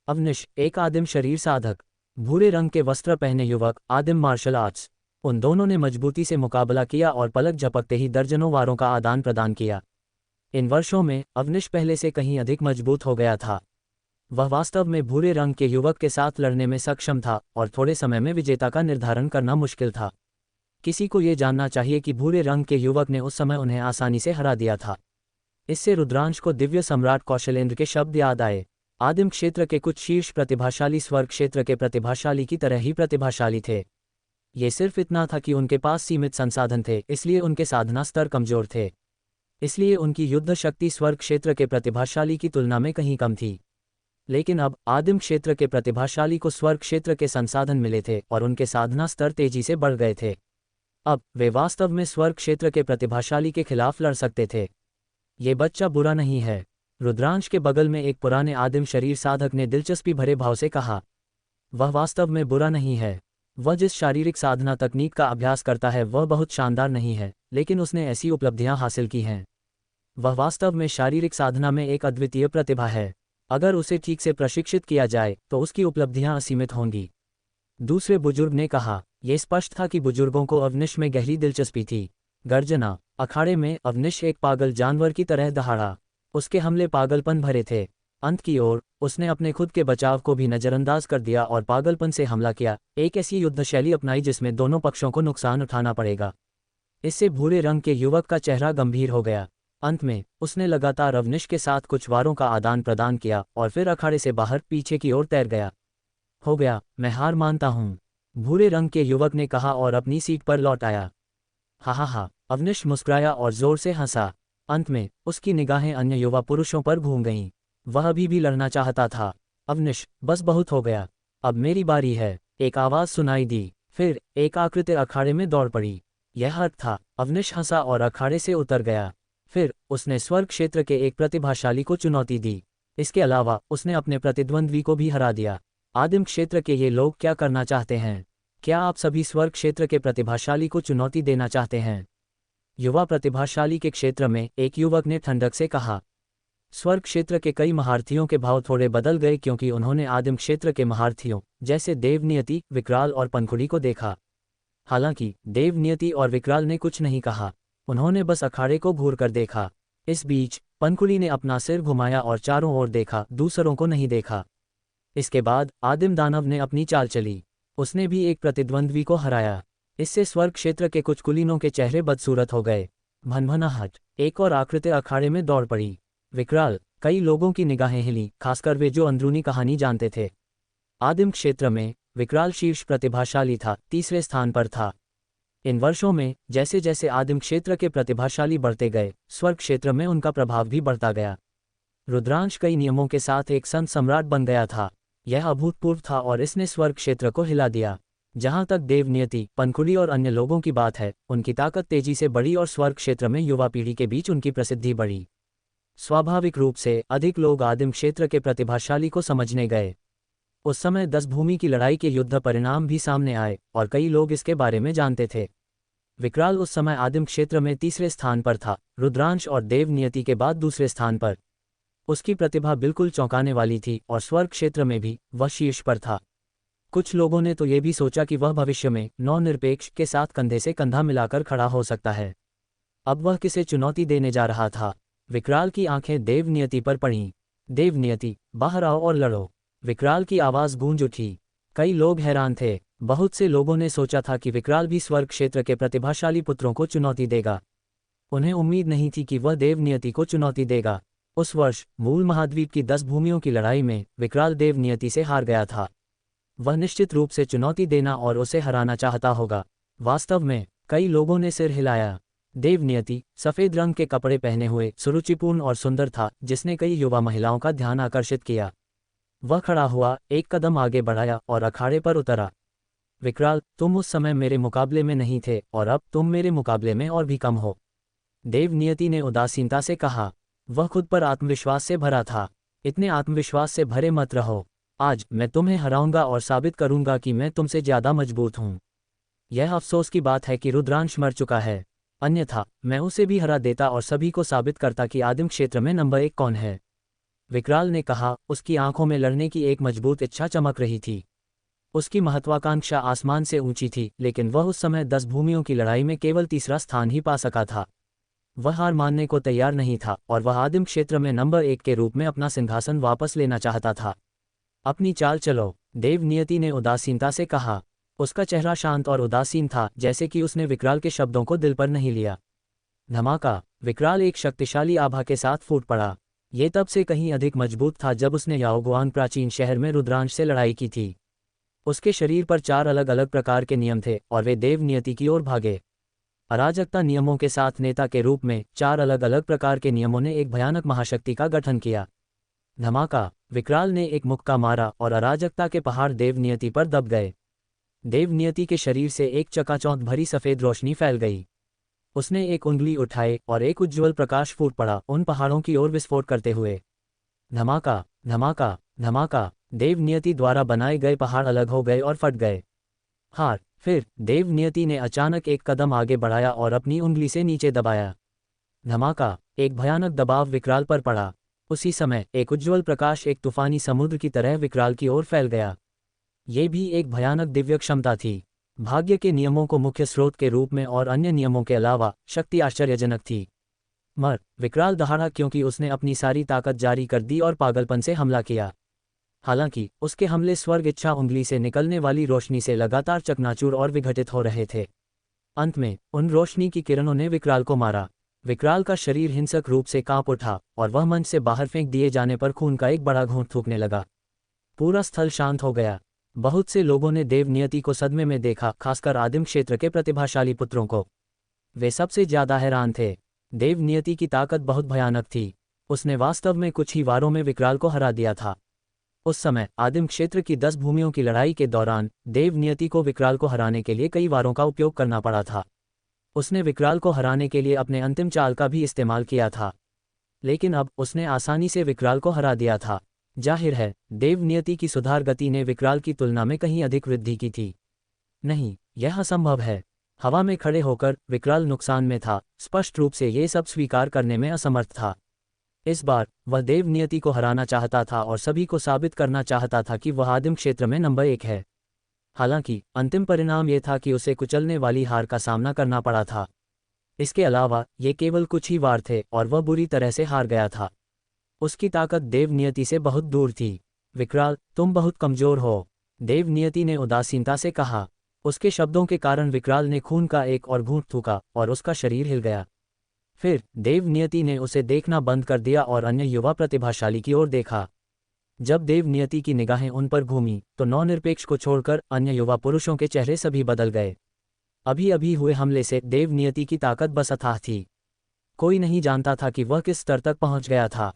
Speaker 2: अवनिश, एक आदिम शरीर साधक। भूरे रंग के वस्त्र पहने युवक, आदिम मार्शल आर्ट्स। उन दोनों ने मजबूती से मुकाबला किया और पलक झपकते ही दर्जनों वारों का आदान प्रदान किया। इन वर्षों में अवनिश पहले से कहीं अधिक मजबूत हो गया था। वह वास्तव में भूरे रंग के युवक के साथ लड़ने में सक्षम था और थोड़े समय में विजेता का निर्धारण करना मुश्किल था। किसी को ये जानना चाहिए कि भूरे रंग के युवक ने उस समय उन्हें आसानी से हरा दिया था। इससे रुद्रांश को दिव्य सम्राट कौशलेंद्र के शब्द याद आए। आदिम क्षेत्र के कुछ शीर्ष प्रतिभाशाली स्वर्ग क्षेत्र के प्रतिभाशाली की तरह ही प्रतिभाशाली थे। ये सिर्फ इतना था कि उनके पास सीमित संसाधन थे, इसलिए उनके साधना स्तर कमजोर थे। इसलिए उनकी युद्ध शक्ति स्वर्ग क्षेत्र के प्रतिभाशाली की तुलना में कहीं कम थी। लेकिन अब आदिम क्षेत्र के प्रतिभाशाली को स्वर्ग क्षेत्र के संसाधन मिले थे और उनके साधना स्तर तेजी से बढ़ गए थे। अब वे वास्तव में स्वर्ग क्षेत्र के प्रतिभाशाली के खिलाफ लड़ सकते थे। ये बच्चा बुरा नहीं है। रुद्रांश के बगल में एक पुराने आदिम शरीर साधक ने दिलचस्पी भरे भाव से कहा। वह वास्तव में बुरा नहीं है। वह जिस शारीरिक साधना तकनीक का अभ्यास करता है वह बहुत शानदार नहीं है, लेकिन उसने ऐसी उपलब्धियां हासिल की हैं। वह वास्तव में शारीरिक साधना में एक अद्वितीय प्रतिभा है। अगर उसे ठीक से प्रशिक्षित किया जाए तो उसकी उपलब्धियां असीमित होंगी। दूसरे बुजुर्ग ने कहा। यह स्पष्ट था कि बुजुर्गों को अवनिश में गहरी दिलचस्पी थी। गर्जना। अखाड़े में अवनिश एक पागल जानवर की तरह दहाड़ा। उसके हमले पागलपन भरे थे। अंत की ओर उसने अपने खुद के बचाव को भी नजरअंदाज कर दिया और पागलपन से हमला किया, एक ऐसी युद्ध शैली अपनाई जिसमें दोनों पक्षों को नुकसान उठाना पड़ेगा। इससे भूरे रंग के युवक का चेहरा गंभीर हो गया। अंत में उसने लगातार अवनिश के साथ कुछ वारों का आदान प्रदान किया और फिर अखाड़े से बाहर पीछे की ओर तैर गया। हो गया, मैं हार मानता हूँ, भूरे रंग के युवक ने कहा और अपनी सीट पर लौट आया। हा, अवनिश मुस्कुराया और जोर से हंसा। अंत में उसकी निगाहें अन्य युवा पुरुषों पर घूम गईं। वह अभी भी लड़ना चाहता था। अवनिश, बस बहुत हो गया, अब मेरी बारी है, एक आवाज़ सुनाई दी। फिर एक आकृति अखाड़े में दौड़ पड़ी। यह अर्क था। अवनिश हंसा और अखाड़े से उतर गया। फिर उसने स्वर्ग क्षेत्र के एक प्रतिभाशाली को चुनौती दी। इसके अलावा उसने अपने प्रतिद्वंद्वी को भी हरा दिया। आदिम क्षेत्र के ये लोग क्या करना चाहते हैं? क्या आप सभी स्वर्ग क्षेत्र के प्रतिभाशाली को चुनौती देना चाहते हैं? युवा प्रतिभाशाली के क्षेत्र में एक युवक ने ठंडक से कहा। स्वर्ग क्षेत्र के कई महारथियों के भाव थोड़े बदल गए क्योंकि उन्होंने आदिम क्षेत्र के महारथियों जैसे देवनियति, विकराल और पंखुड़ी को देखा। हालांकि देवनियति और विकराल ने कुछ नहीं कहा, उन्होंने बस अखाड़े को घूर कर देखा। इस बीच पंखुड़ी ने अपना सिर घुमाया और चारों ओर देखा, दूसरों को नहीं देखा। इसके बाद आदिम दानव ने अपनी चाल चली। उसने भी एक प्रतिद्वंद्वी को हराया। इससे स्वर्ग क्षेत्र के कुछ कुलीनों के चेहरे बदसूरत हो गए। भनभनाहट। एक और आकृति अखाड़े में दौड़ पड़ी। विकराल। कई लोगों की निगाहें हिली, खासकर वे जो अंदरूनी कहानी जानते थे। आदिम क्षेत्र में विकराल शीर्ष प्रतिभाशाली था, तीसरे स्थान पर था। इन वर्षों में जैसे जैसे आदिम क्षेत्र के प्रतिभाशाली बढ़ते गए, स्वर्ग क्षेत्र में उनका प्रभाव भी बढ़ता गया। रुद्रांश कई नियमों के साथ एक संत सम्राट बन गया था। यह अभूतपूर्व था और इसने स्वर्ग क्षेत्र को हिला दिया। जहां तक देवनियति, पंखुड़ी और अन्य लोगों की बात है, उनकी ताकत तेजी से बढ़ी और स्वर्ग क्षेत्र में युवा पीढ़ी के बीच उनकी प्रसिद्धि बढ़ी। स्वाभाविक रूप से अधिक लोग आदिम क्षेत्र के प्रतिभाशाली को समझने गए। उस समय 10 भूमि की लड़ाई के युद्ध परिणाम भी सामने आए और कई लोग इसके बारे में जानते थे। विकराल उस समय आदिम क्षेत्र में तीसरे स्थान पर था, रुद्रांश और देवनियति के बाद दूसरे स्थान पर। उसकी प्रतिभा बिल्कुल चौंकाने वाली थी और स्वर्ग क्षेत्र में भी वह शीर्ष पर था। कुछ लोगों ने तो ये भी सोचा कि वह भविष्य में नौ-निरपेक्ष के साथ कंधे से कंधा मिलाकर खड़ा हो सकता है। अब वह किसे चुनौती देने जा रहा था? विकराल की आंखें देवनियति पर पड़ीं। देवनियति, बाहर आओ और लड़ो। विकराल की आवाज़ गूंज उठी। कई लोग हैरान थे। बहुत से लोगों ने सोचा था कि विकराल भी स्वर्ग क्षेत्र के प्रतिभाशाली पुत्रों को चुनौती देगा। उन्हें उम्मीद नहीं थी कि वह देवनियति को चुनौती देगा। उस वर्ष मूल महाद्वीप की 10 भूमियों की लड़ाई में विकराल देवनियति से हार गया था। वह निश्चित रूप से चुनौती देना और उसे हराना चाहता होगा। वास्तव में कई लोगों ने सिर हिलाया। देवनियति सफ़ेद रंग के कपड़े पहने हुए सुरुचिपूर्ण और सुंदर था, जिसने कई युवा महिलाओं का ध्यान आकर्षित किया। वह खड़ा हुआ, एक कदम आगे बढ़ाया और अखाड़े पर उतरा। विकराल, तुम उस समय मेरे मुकाबले में नहीं थे और अब तुम मेरे मुकाबले में और भी कम हो। देवनियति ने उदासीनता से कहा। वह खुद पर आत्मविश्वास से भरा था। इतने आत्मविश्वास से भरे मत रहो। आज मैं तुम्हें हराऊंगा और साबित करूंगा कि मैं तुमसे ज़्यादा मजबूत हूं। यह अफसोस की बात है कि रुद्रांश मर चुका है, अन्यथा मैं उसे भी हरा देता और सभी को साबित करता कि आदिम क्षेत्र में नंबर 1 कौन है। विकराल ने कहा। उसकी आंखों में लड़ने की एक मजबूत इच्छा चमक रही थी। उसकी महत्वाकांक्षा आसमान से ऊंची थी, लेकिन वह उस समय 10 भूमियों की लड़ाई में केवल तीसरा स्थान ही पा सका था। वह हार मानने को तैयार नहीं था और वह आदिम क्षेत्र में नंबर 1 के रूप में अपना सिंहासन वापस लेना चाहता था। अपनी चाल चलो, देवनियति ने उदासीनता से कहा। उसका चेहरा शांत और उदासीन था, जैसे कि उसने विकराल के शब्दों को दिल पर नहीं लिया। धमाका! विकराल एक शक्तिशाली आभा के साथ फूट पड़ा। ये तब से कहीं अधिक मजबूत था जब उसने याओगुआन प्राचीन शहर में रुद्रांश से लड़ाई की थी। उसके शरीर पर 4 अलग अलग प्रकार के नियम थे और वे देवनियति की ओर भागे। अराजकता नियमों के साथ नेता के रूप में 4 अलग अलग प्रकार के नियमों ने एक भयानक महाशक्ति का गठन किया। धमाका! विकराल ने एक मुक्का मारा और अराजकता के पहाड़ देवनियति पर दब गए। देवनियति के शरीर से एक चकाचौंध भरी सफ़ेद रोशनी फैल गई। उसने एक उंगली उठाई और एक उज्ज्वल प्रकाश फूट पड़ा, उन पहाड़ों की ओर विस्फोट करते हुए। धमाका! धमाका! धमाका! देवनियति द्वारा बनाए गए पहाड़ अलग हो गए और फट गए। हार! फिर देवनियति ने अचानक एक कदम आगे बढ़ाया और अपनी उंगली से नीचे दबाया। धमाका! एक भयानक दबाव विकराल पर पड़ा। उसी समय एक उज्ज्वल प्रकाश एक तूफानी समुद्र की तरह विकराल की ओर फैल गया। ये भी एक भयानक दिव्य क्षमता थी। भाग्य के नियमों को मुख्य स्रोत के रूप में और अन्य नियमों के अलावा शक्ति आश्चर्यजनक थी। विकराल दहाड़ा क्योंकि उसने अपनी सारी ताकत जारी कर दी और पागलपन से हमला किया। हालांकि उसके हमले स्वर्ग इच्छा उंगली से निकलने वाली रोशनी से लगातार चकनाचूर और विघटित हो रहे थे। अंत में उन रोशनी की किरणों ने विकराल को मारा। विकराल का शरीर हिंसक रूप से कांप उठा और वह मंच से बाहर फेंक दिए जाने पर खून का एक बड़ा घूंट थूकने लगा। पूरा स्थल शांत हो गया। बहुत से लोगों ने देवनियति को सदमे में देखा, खासकर आदिम क्षेत्र के प्रतिभाशाली पुत्रों को। वे सबसे ज्यादा हैरान थे। देवनियति की ताकत बहुत भयानक थी। उसने वास्तव में कुछ ही वारों में विकराल को हरा दिया था। उस समय आदिम क्षेत्र की 10 भूमियों की लड़ाई के दौरान देवनियति को विकराल को हराने के लिए कई वारों का उपयोग करना पड़ा था। उसने विकराल को हराने के लिए अपने अंतिम चाल का भी इस्तेमाल किया था, लेकिन अब उसने आसानी से विकराल को हरा दिया था। जाहिर है, देवनियति की सुधार गति ने विकराल की तुलना में कहीं अधिक वृद्धि की थी। नहीं, यह असंभव है। हवा में खड़े होकर विकराल नुकसान में था, स्पष्ट रूप से ये सब स्वीकार करने में असमर्थ था। इस बार वह देवनियति को हराना चाहता था और सभी को साबित करना चाहता था कि वह आदिम क्षेत्र में नंबर 1 है। हालांकि अंतिम परिणाम यह था कि उसे कुचलने वाली हार का सामना करना पड़ा था। इसके अलावा ये केवल कुछ ही वार थे और वह बुरी तरह से हार गया था। उसकी ताकत देवनियति से बहुत दूर थी। विकराल, तुम बहुत कमजोर हो, देवनियति ने उदासीनता से कहा। उसके शब्दों के कारण विकराल ने खून का एक और घूंट थूका और उसका शरीर हिल गया। फिर देवनियति ने उसे देखना बंद कर दिया और अन्य युवा प्रतिभाशाली की ओर देखा। जब देवनियति की निगाहें उन पर घूमी तो नौनिरपेक्ष को छोड़कर अन्य युवा पुरुषों के चेहरे सभी बदल गए। अभी अभी हुए हमले से देवनियति की ताकत बस अथाह थी। कोई नहीं जानता था कि वह किस स्तर तक पहुंच गया था।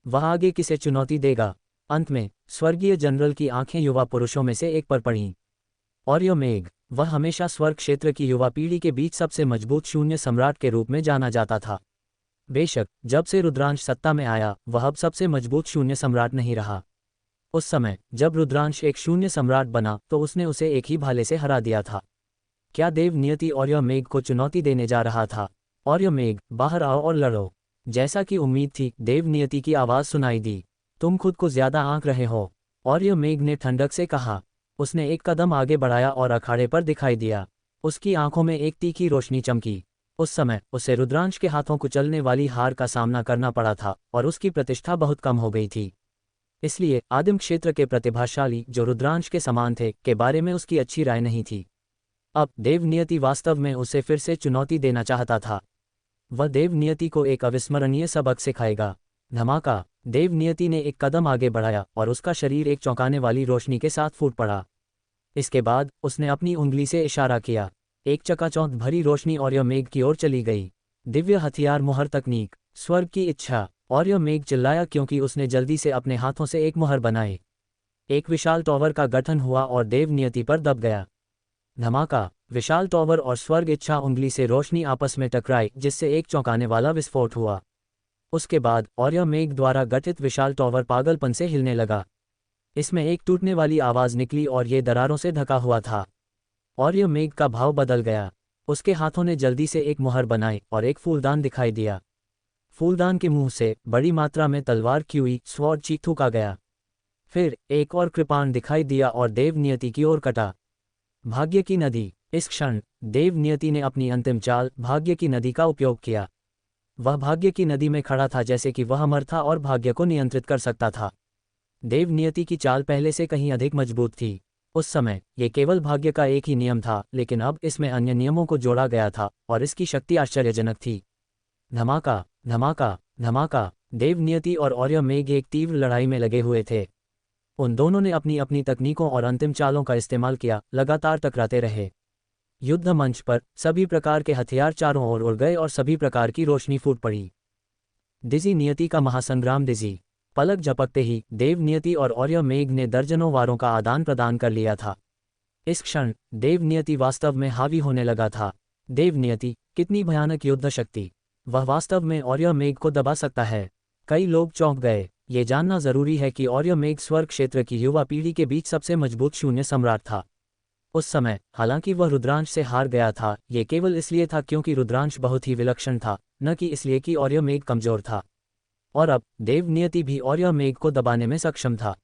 Speaker 2: वह आगे किसे चुनौती देगा। अंत में स्वर्गीय जनरल की आंखें युवा पुरुषों में से एक पर पड़ीं। ऑर्योमेग, वह हमेशा स्वर्ग क्षेत्र की युवा पीढ़ी के बीच सबसे मजबूत शून्य सम्राट के रूप में जाना जाता था। बेशक जब से रुद्रांश सत्ता में आया, वह अब सबसे मजबूत शून्य सम्राट नहीं रहा। उस समय जब रुद्रांश एक शून्य सम्राट बना तो उसने उसे एक ही भाले से हरा दिया था। क्या देवनियति ऑर्योमेग को चुनौती देने जा रहा था? ऑर्योमेग, बाहर आओ और लड़ो। जैसा कि उम्मीद थी, देव नियति की आवाज़ सुनाई दी। तुम खुद को ज्यादा आंक रहे हो, आर्य मेघ ने ठंडक से कहा। उसने एक कदम आगे बढ़ाया और अखाड़े पर दिखाई दिया। उसकी आंखों में एक तीखी रोशनी चमकी। उस समय उसे रुद्रांश के हाथों कुचलने वाली हार का सामना करना पड़ा था और उसकी प्रतिष्ठा बहुत कम हो गई थी। इसलिए आदिम क्षेत्र के प्रतिभाशाली जो रुद्रांश के समान थे के बारे में उसकी अच्छी राय नहीं थी। अब देव नियति वास्तव में उसे फिर से चुनौती देना चाहता था। वह देव नियति को एक अविस्मरणीय सबक सिखाएगा। धमाका! देव नियति ने एक कदम आगे बढ़ाया और उसका शरीर एक चौंकाने वाली रोशनी के साथ फूट पड़ा। इसके बाद उसने अपनी उंगली से इशारा किया। एक चकाचौंध भरी रोशनी आर्य मेघ की ओर चली गई। दिव्य हथियार मुहर तकनीक, स्वर्ग की इच्छा। आर्य मेघ चिल्लाया क्योंकि उसने जल्दी से अपने हाथों से एक मुहर बनाई। एक विशाल टॉवर का गठन हुआ और देव नियति पर दब गया। धमाका! विशाल टॉवर और स्वर्ग इच्छा उंगली से रोशनी आपस में टकराई जिससे एक चौंकाने वाला विस्फोट हुआ। उसके बाद आर्य मेघ द्वारा गठित विशाल टॉवर पागलपन से हिलने लगा। इसमें एक टूटने वाली आवाज़ निकली और ये दरारों से ढका हुआ था। आर्य मेघ का भाव बदल गया। उसके हाथों ने जल्दी से एक मुहर बनाई और एक फूलदान दिखाई दिया। फूलदान के मुंह से बड़ी मात्रा में तलवार क्यूई स्वॉर्ड चीख थूका गया। फिर एक और कृपाण दिखाई दिया और देव नियति की ओर कटा। भाग्य की नदी। इस क्षण देव नियति ने अपनी अंतिम चाल भाग्य की नदी का उपयोग किया। वह भाग्य की नदी में खड़ा था जैसे कि वह अमर था और भाग्य को नियंत्रित कर सकता था। देव नियति की चाल पहले से कहीं अधिक मजबूत थी। उस समय ये केवल भाग्य का एक ही नियम था, लेकिन अब इसमें अन्य नियमों को जोड़ा गया था और इसकी शक्ति आश्चर्यजनक थी। धमाका! धमाका! धमाका! देव नियति और आर्य मेघ एक तीव्र लड़ाई में लगे हुए थे। उन दोनों ने अपनी अपनी तकनीकों और अंतिम चालों का इस्तेमाल किया, लगातार टकराते रहे। युद्ध मंच पर सभी प्रकार के हथियार चारों ओर उड़ गए और सभी प्रकार की रोशनी फूट पड़ी। दिजी नियति का महासंग्राम। दिजी पलक झपकते ही देव नियति और आर्य मेघ ने दर्जनों वारों का आदान प्रदान कर लिया था। इस क्षण देव नियति वास्तव में हावी होने लगा था। देव नियति, कितनी भयानक युद्ध शक्ति! वह वास्तव में आर्य मेघ को दबा सकता है। कई लोग चौंक गए। ये जानना जरूरी है कि आर्य मेघ स्वर्ग क्षेत्र की युवा पीढ़ी के बीच सबसे मजबूत शून्य सम्राट था। उस समय हालांकि वह रुद्रांश से हार गया था, ये केवल इसलिए था क्योंकि रुद्रांश बहुत ही विलक्षण था, न कि इसलिए कि आर्य मेघ कमजोर था। और अब देव नियति भी आर्य मेघ को दबाने में सक्षम था।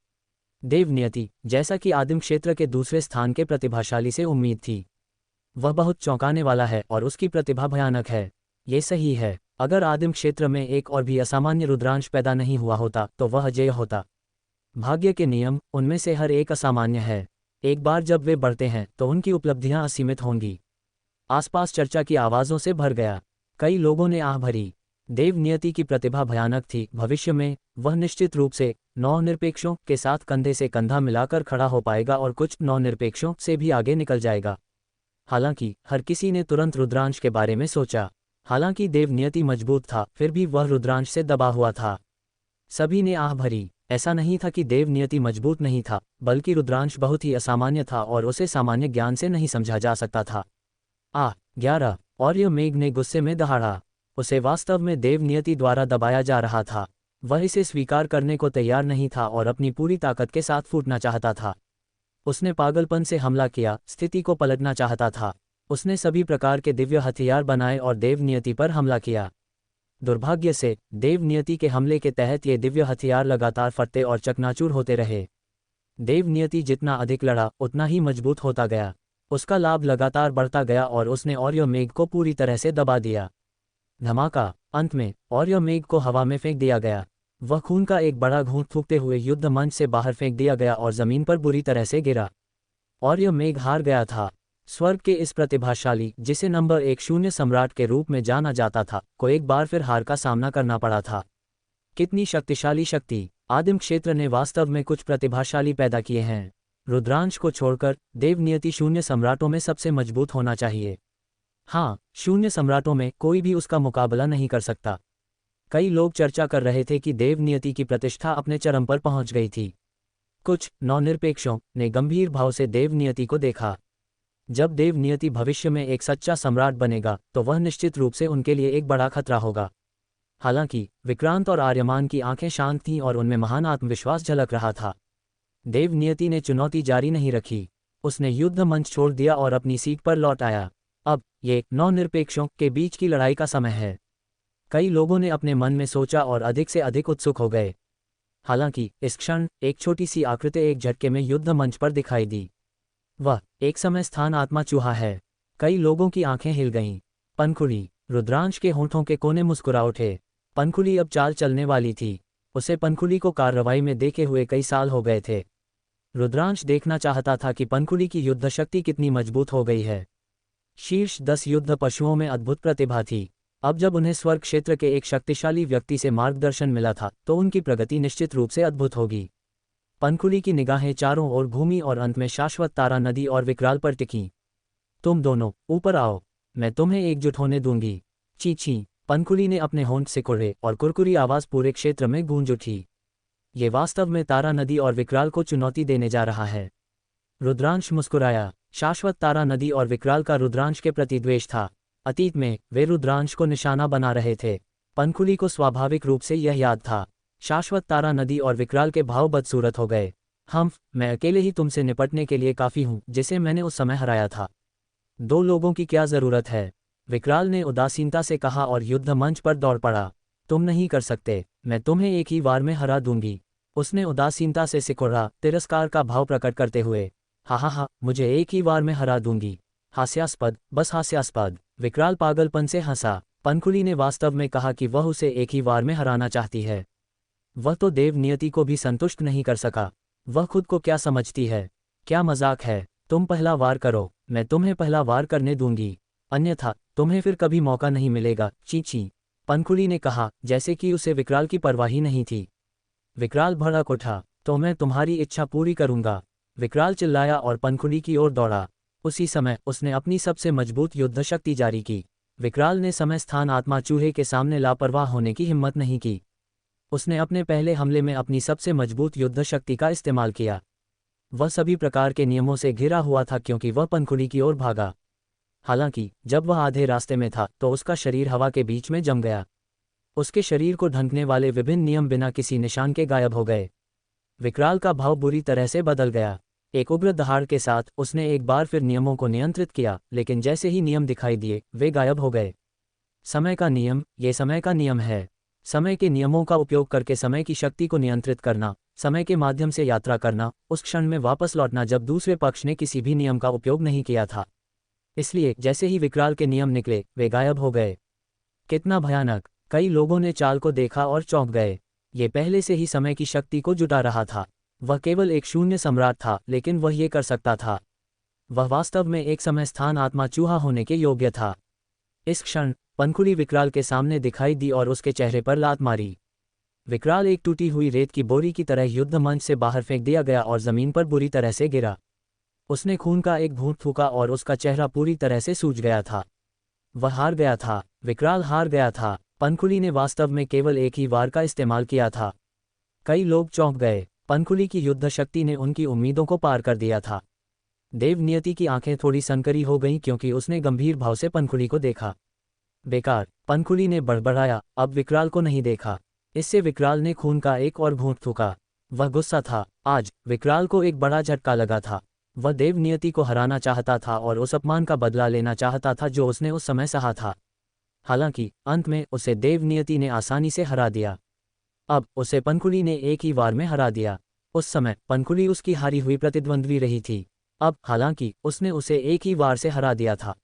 Speaker 2: देव नियति, जैसा कि आदिम क्षेत्र के दूसरे स्थान के प्रतिभाशाली से उम्मीद थी, वह बहुत चौंकाने वाला है और उसकी प्रतिभा भयानक है। ये सही है। अगर आदिम क्षेत्र में एक और भी असामान्य रुद्रांश पैदा नहीं हुआ होता तो वह अजेय होता। भाग्य के नियम, उनमें से हर एक असामान्य है। एक बार जब वे बढ़ते हैं तो उनकी उपलब्धियां असीमित होंगी। आसपास चर्चा की आवाज़ों से भर गया। कई लोगों ने आह भरी। देव नियति की प्रतिभा भयानक थी। भविष्य में वह निश्चित रूप से नौनिरपेक्षों के साथ कंधे से कंधा मिलाकर खड़ा हो पाएगा और कुछ नौनिरपेक्षों से भी आगे निकल जाएगा। हालांकि हर किसी ने तुरंत रुद्रांश के बारे में सोचा। हालांकि देव नियति मजबूत था, फिर भी वह रुद्रांश से दबा हुआ था। सभी ने आह भरी। ऐसा नहीं था कि देव नियति मजबूत नहीं था, बल्कि रुद्रांश बहुत ही असामान्य था और उसे सामान्य ज्ञान से नहीं समझा जा सकता था। 11 आर्य मेघ ने गुस्से में दहाड़ा। उसे वास्तव में देव नियति द्वारा दबाया जा रहा था। वह इसे स्वीकार करने को तैयार नहीं था और अपनी पूरी ताकत के साथ फूटना चाहता था। उसने पागलपन से हमला किया, स्थिति को पलटना चाहता था। उसने सभी प्रकार के दिव्य हथियार बनाए और देव नियति पर हमला किया। दुर्भाग्य से देव नियति के हमले के तहत ये दिव्य हथियार लगातार फटते और चकनाचूर होते रहे। देव नियति जितना अधिक लड़ा उतना ही मजबूत होता गया। उसका लाभ लगातार बढ़ता गया और उसने आर्य मेघ को पूरी तरह से दबा दिया। धमाका! अंत में आर्य मेघ को हवा में फेंक दिया गया। वह खून का एक बड़ा घूंट फूंकते हुए युद्ध मंच से बाहर फेंक दिया गया और जमीन पर बुरी तरह से गिरा। आर्य मेघ हार गया था। स्वर्ग के इस प्रतिभाशाली, जिसे नंबर 1 शून्य सम्राट के रूप में जाना जाता था, को एक बार फिर हार का सामना करना पड़ा था। कितनी शक्तिशाली शक्ति! आदिम क्षेत्र ने वास्तव में कुछ प्रतिभाशाली पैदा किए हैं। रुद्रांश को छोड़कर देव नियति शून्य सम्राटों में सबसे मजबूत होना चाहिए। हाँ, शून्य सम्राटों में कोई भी उसका मुकाबला नहीं कर सकता। कई लोग चर्चा कर रहे थे कि देव नियति की प्रतिष्ठा अपने चरम पर पहुंच गई थी। कुछ नौनिरपेक्षों ने गंभीर भाव से देव नियति को देखा। जब देव नियति भविष्य में एक सच्चा सम्राट बनेगा तो वह निश्चित रूप से उनके लिए एक बड़ा खतरा होगा। हालांकि विक्रांत और आर्यमान की आंखें शांत थीं और उनमें महान आत्मविश्वास झलक रहा था। देव नियति ने चुनौती जारी नहीं रखी। उसने युद्ध मंच छोड़ दिया और अपनी सीट पर लौट आया। अब ये नौनिरपेक्षों के बीच की लड़ाई का समय है। कई लोगों ने अपने मन में सोचा और अधिक से अधिक उत्सुक हो गए। हालांकि इस क्षण एक छोटी सी आकृति एक झटके में युद्ध मंच पर दिखाई दी। वह एक समय स्थान आत्मा चूहा है। कई लोगों की आंखें हिल गईं। पनखुड़ी, रुद्रांश के होंठों के कोने मुस्कुरा उठे। पनखुड़ी अब चाल चलने वाली थी। उसे पनखुड़ी को कार्रवाई में देखे हुए कई साल हो गए थे। रुद्रांश देखना चाहता था कि पनखुड़ी की युद्ध शक्ति कितनी मजबूत हो गई है। शीर्ष 10 युद्ध पशुओं में अद्भुत प्रतिभा थी। अब जब उन्हें स्वर्ग क्षेत्र के एक शक्तिशाली व्यक्ति से मार्गदर्शन मिला था तो उनकी प्रगति निश्चित रूप से अद्भुत होगी। पनखुड़ी की निगाहें चारों ओर घूमी और अंत में शाश्वत तारा नदी और विकराल पर टिकीं। तुम दोनों ऊपर आओ, मैं तुम्हें एकजुट होने दूंगी। ची, पनखुड़ी ने अपने होंठ सिकुड़े और कुरकुरी आवाज पूरे क्षेत्र में गूंज उठी। ये वास्तव में तारा नदी और विकराल को चुनौती देने जा रहा है। रुद्रांश मुस्कुराया। शाश्वत तारा नदी और विकराल का रुद्रांश के प्रति द्वेष था। अतीत में वे रुद्रांश को निशाना बना रहे थे। पनखुड़ी को स्वाभाविक रूप से यह याद था। शाश्वत तारा नदी और विकराल के भाव बदसूरत हो गए। मैं अकेले ही तुमसे निपटने के लिए काफी हूं, जिसे मैंने उस समय हराया था। 2 लोगों की क्या जरूरत है? विकराल ने उदासीनता से कहा और युद्ध मंच पर दौड़ पड़ा। तुम नहीं कर सकते, मैं तुम्हें एक ही वार में हरा दूंगी। उसने उदासीनता से सिकुड़ा, तिरस्कार का भाव प्रकट करते हुए। हा, मुझे एक ही वार में हरा दूंगी। हास्यास्पद, बस हास्यास्पद। विकराल पागलपन से हंसा। पनखुड़ी ने वास्तव में कहा कि वह उसे एक ही वार में हराना चाहती है। वह तो देव नियति को भी संतुष्ट नहीं कर सका। वह खुद को क्या समझती है? क्या मजाक है? तुम पहला वार करो, मैं तुम्हें पहला वार करने दूंगी, अन्यथा तुम्हें फिर कभी मौका नहीं मिलेगा। ची, पनखुड़ी ने कहा, जैसे कि उसे विकराल की परवाह ही नहीं थी। विकराल भड़क उठा, तो मैं तुम्हारी इच्छा पूरी करूंगा। विकराल चिल्लाया और पनखुड़ी की ओर दौड़ा। उसी समय उसने अपनी सबसे मजबूत युद्ध शक्ति जारी की। विकराल ने समय स्थान आत्मा चूहे के सामने लापरवाह होने की हिम्मत नहीं की। उसने अपने पहले हमले में अपनी सबसे मजबूत युद्ध शक्ति का इस्तेमाल किया। वह सभी प्रकार के नियमों से घिरा हुआ था क्योंकि वह पनखुड़ी की ओर भागा। हालांकि जब वह आधे रास्ते में था तो उसका शरीर हवा के बीच में जम गया। उसके शरीर को ढंकने वाले विभिन्न नियम बिना किसी निशान के गायब हो गए। विकराल का भाव बुरी तरह से बदल गया। एक उग्र दहाड़ के साथ उसने एक बार फिर नियमों को नियंत्रित किया, लेकिन जैसे ही नियम दिखाई दिए वे गायब हो गए। समय का नियम, ये समय का नियम है। समय के नियमों का उपयोग करके समय की शक्ति को नियंत्रित करना, समय के माध्यम से यात्रा करना, उस क्षण में वापस लौटना जब दूसरे पक्ष ने किसी भी नियम का उपयोग नहीं किया था। इसलिए जैसे ही विकराल के नियम निकले वे गायब हो गए। कितना भयानक! कई लोगों ने चाल को देखा और चौंक गए। ये पहले से ही समय की शक्ति को जुटा रहा था। वह केवल एक शून्य सम्राट था, लेकिन वह ये कर सकता था। वह वास्तव में एक समय स्थान आत्मा चूहा होने के योग्य था। इस क्षण पनखुड़ी विकराल के सामने दिखाई दी और उसके चेहरे पर लात मारी। विकराल एक टूटी हुई रेत की बोरी की तरह युद्ध मंच से बाहर फेंक दिया गया और जमीन पर बुरी तरह से गिरा। उसने खून का एक घूंट थूका और उसका चेहरा पूरी तरह से सूज गया था। वह हार गया था। विकराल हार गया था। पनखुड़ी ने वास्तव में केवल एक ही वार का इस्तेमाल किया था। कई लोग चौंक गए। पनखुड़ी की युद्ध शक्ति ने उनकी उम्मीदों को पार कर दिया था। देव नियति की आंखें थोड़ी सनकरी हो गईं क्योंकि उसने गंभीर भाव से पनखुड़ी को देखा। बेकार, पनखुड़ी ने बड़बड़ाया, अब विकराल को नहीं देखा। इससे विकराल ने खून का एक और घूंट थूका। वह गुस्सा था। आज विकराल को एक बड़ा झटका लगा था। वह देव नियति को हराना चाहता था और उस अपमान का बदला लेना चाहता था जो उसने उस समय सहा था। हालांकि अंत में उसे देव नियति ने आसानी से हरा दिया। अब उसे पनखुड़ी ने एक ही वार में हरा दिया। उस समय पनखुड़ी उसकी हारी हुई प्रतिद्वंद्वी रही थी। अब हालांकि उसने उसे एक ही वार से हरा दिया था,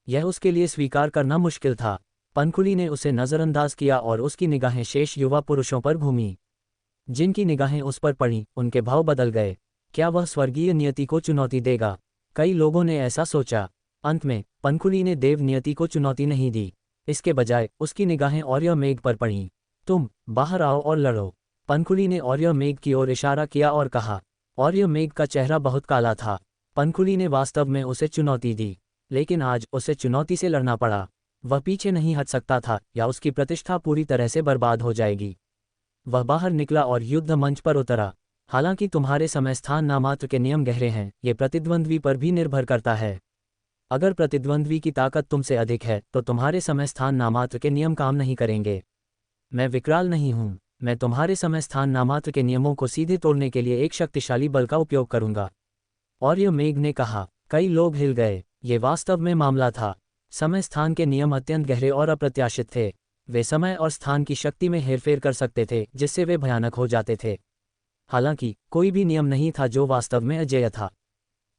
Speaker 2: यह उसके लिए स्वीकार करना मुश्किल था। पनखुड़ी ने उसे नज़रअंदाज किया और उसकी निगाहें शेष युवा पुरुषों पर घूमीं। जिनकी निगाहें उस पर पड़ीं उनके भाव बदल गए। क्या वह स्वर्गीय नियति को चुनौती देगा? कई लोगों ने ऐसा सोचा। अंत में पनखुड़ी ने देव नियति को चुनौती नहीं दी। इसके बजाय उसकी निगाहें ऑर्य मेघ पर पड़ीं। तुम बाहर आओ और लड़ो। पनखुड़ी ने ऑर्य मेघ की ओर इशारा किया और कहा। ऑर्य मेघ का चेहरा बहुत काला था। पनखुड़ी ने वास्तव में उसे चुनौती दी, लेकिन आज उसे चुनौती से लड़ना पड़ा। वह पीछे नहीं हट सकता था या उसकी प्रतिष्ठा पूरी तरह से बर्बाद हो जाएगी। वह बाहर निकला और युद्ध मंच पर उतरा। हालांकि तुम्हारे समय स्थान नामात्र के नियम गहरे हैं, ये प्रतिद्वंद्वी पर भी निर्भर करता है। अगर प्रतिद्वंद्वी की ताकत तुमसे अधिक है तो तुम्हारे समय स्थान नामात्र के नियम काम नहीं करेंगे। मैं विकराल नहीं हूं। मैं तुम्हारे समय स्थान नामात्र के नियमों को सीधे तोड़ने के लिए एक शक्तिशाली बल का उपयोग करूंगा। ऑर्य मेघ ने कहा। कई लोग हिल गए। ये वास्तव में मामला था। समय स्थान के नियम अत्यंत गहरे और अप्रत्याशित थे। वे समय और स्थान की शक्ति में हेरफेर कर सकते थे जिससे वे भयानक हो जाते थे। हालांकि कोई भी नियम नहीं था जो वास्तव में अजेय था।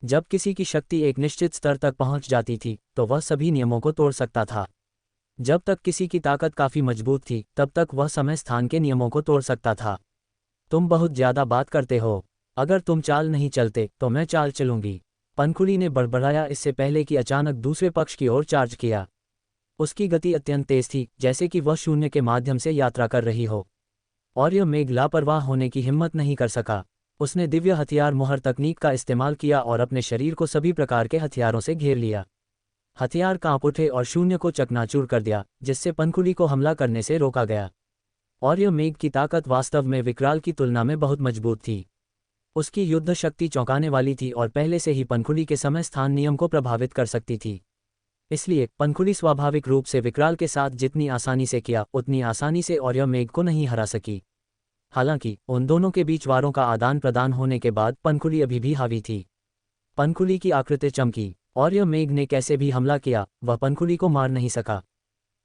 Speaker 2: जब किसी की शक्ति एक निश्चित स्तर तक पहुंच जाती थी तो वह सभी नियमों को तोड़ सकता था। जब तक किसी की ताकत काफी मजबूत थी तब तक वह समय स्थान के नियमों को तोड़ सकता था। तुम बहुत ज्यादा बात करते हो, अगर तुम चाल नहीं चलते तो मैं चाल चलूंगी, पंखुड़ी ने बड़बड़ाया इससे पहले कि अचानक दूसरे पक्ष की ओर चार्ज किया। उसकी गति अत्यंत तेज थी, जैसे कि वह शून्य के माध्यम से यात्रा कर रही हो। और यह मेघ लापरवाह होने की हिम्मत नहीं कर सका। उसने दिव्य हथियार मुहर तकनीक का इस्तेमाल किया और अपने शरीर को सभी प्रकार के हथियारों से घेर लिया। हथियार कांप उठे और शून्य को चकनाचूर कर दिया, जिससे पंखुड़ी को हमला करने से रोका गया। और यह मेघ की ताकत वास्तव में विकराल की तुलना में बहुत मजबूत थी। उसकी युद्ध शक्ति चौंकाने वाली थी और पहले से ही पंखुड़ी के समय स्थान नियम को प्रभावित कर सकती थी। इसलिए पंखुड़ी स्वाभाविक रूप से विकराल के साथ जितनी आसानी से किया उतनी आसानी से और यह मेघ को नहीं हरा सकी। हालांकि उन दोनों के बीच वारों का आदान प्रदान होने के बाद पंखुड़ी अभी भी हावी थी। पंखुड़ी की आकृति चमकी और यह मेघ ने कैसे भी हमला किया, वह पंखुड़ी को मार नहीं सका।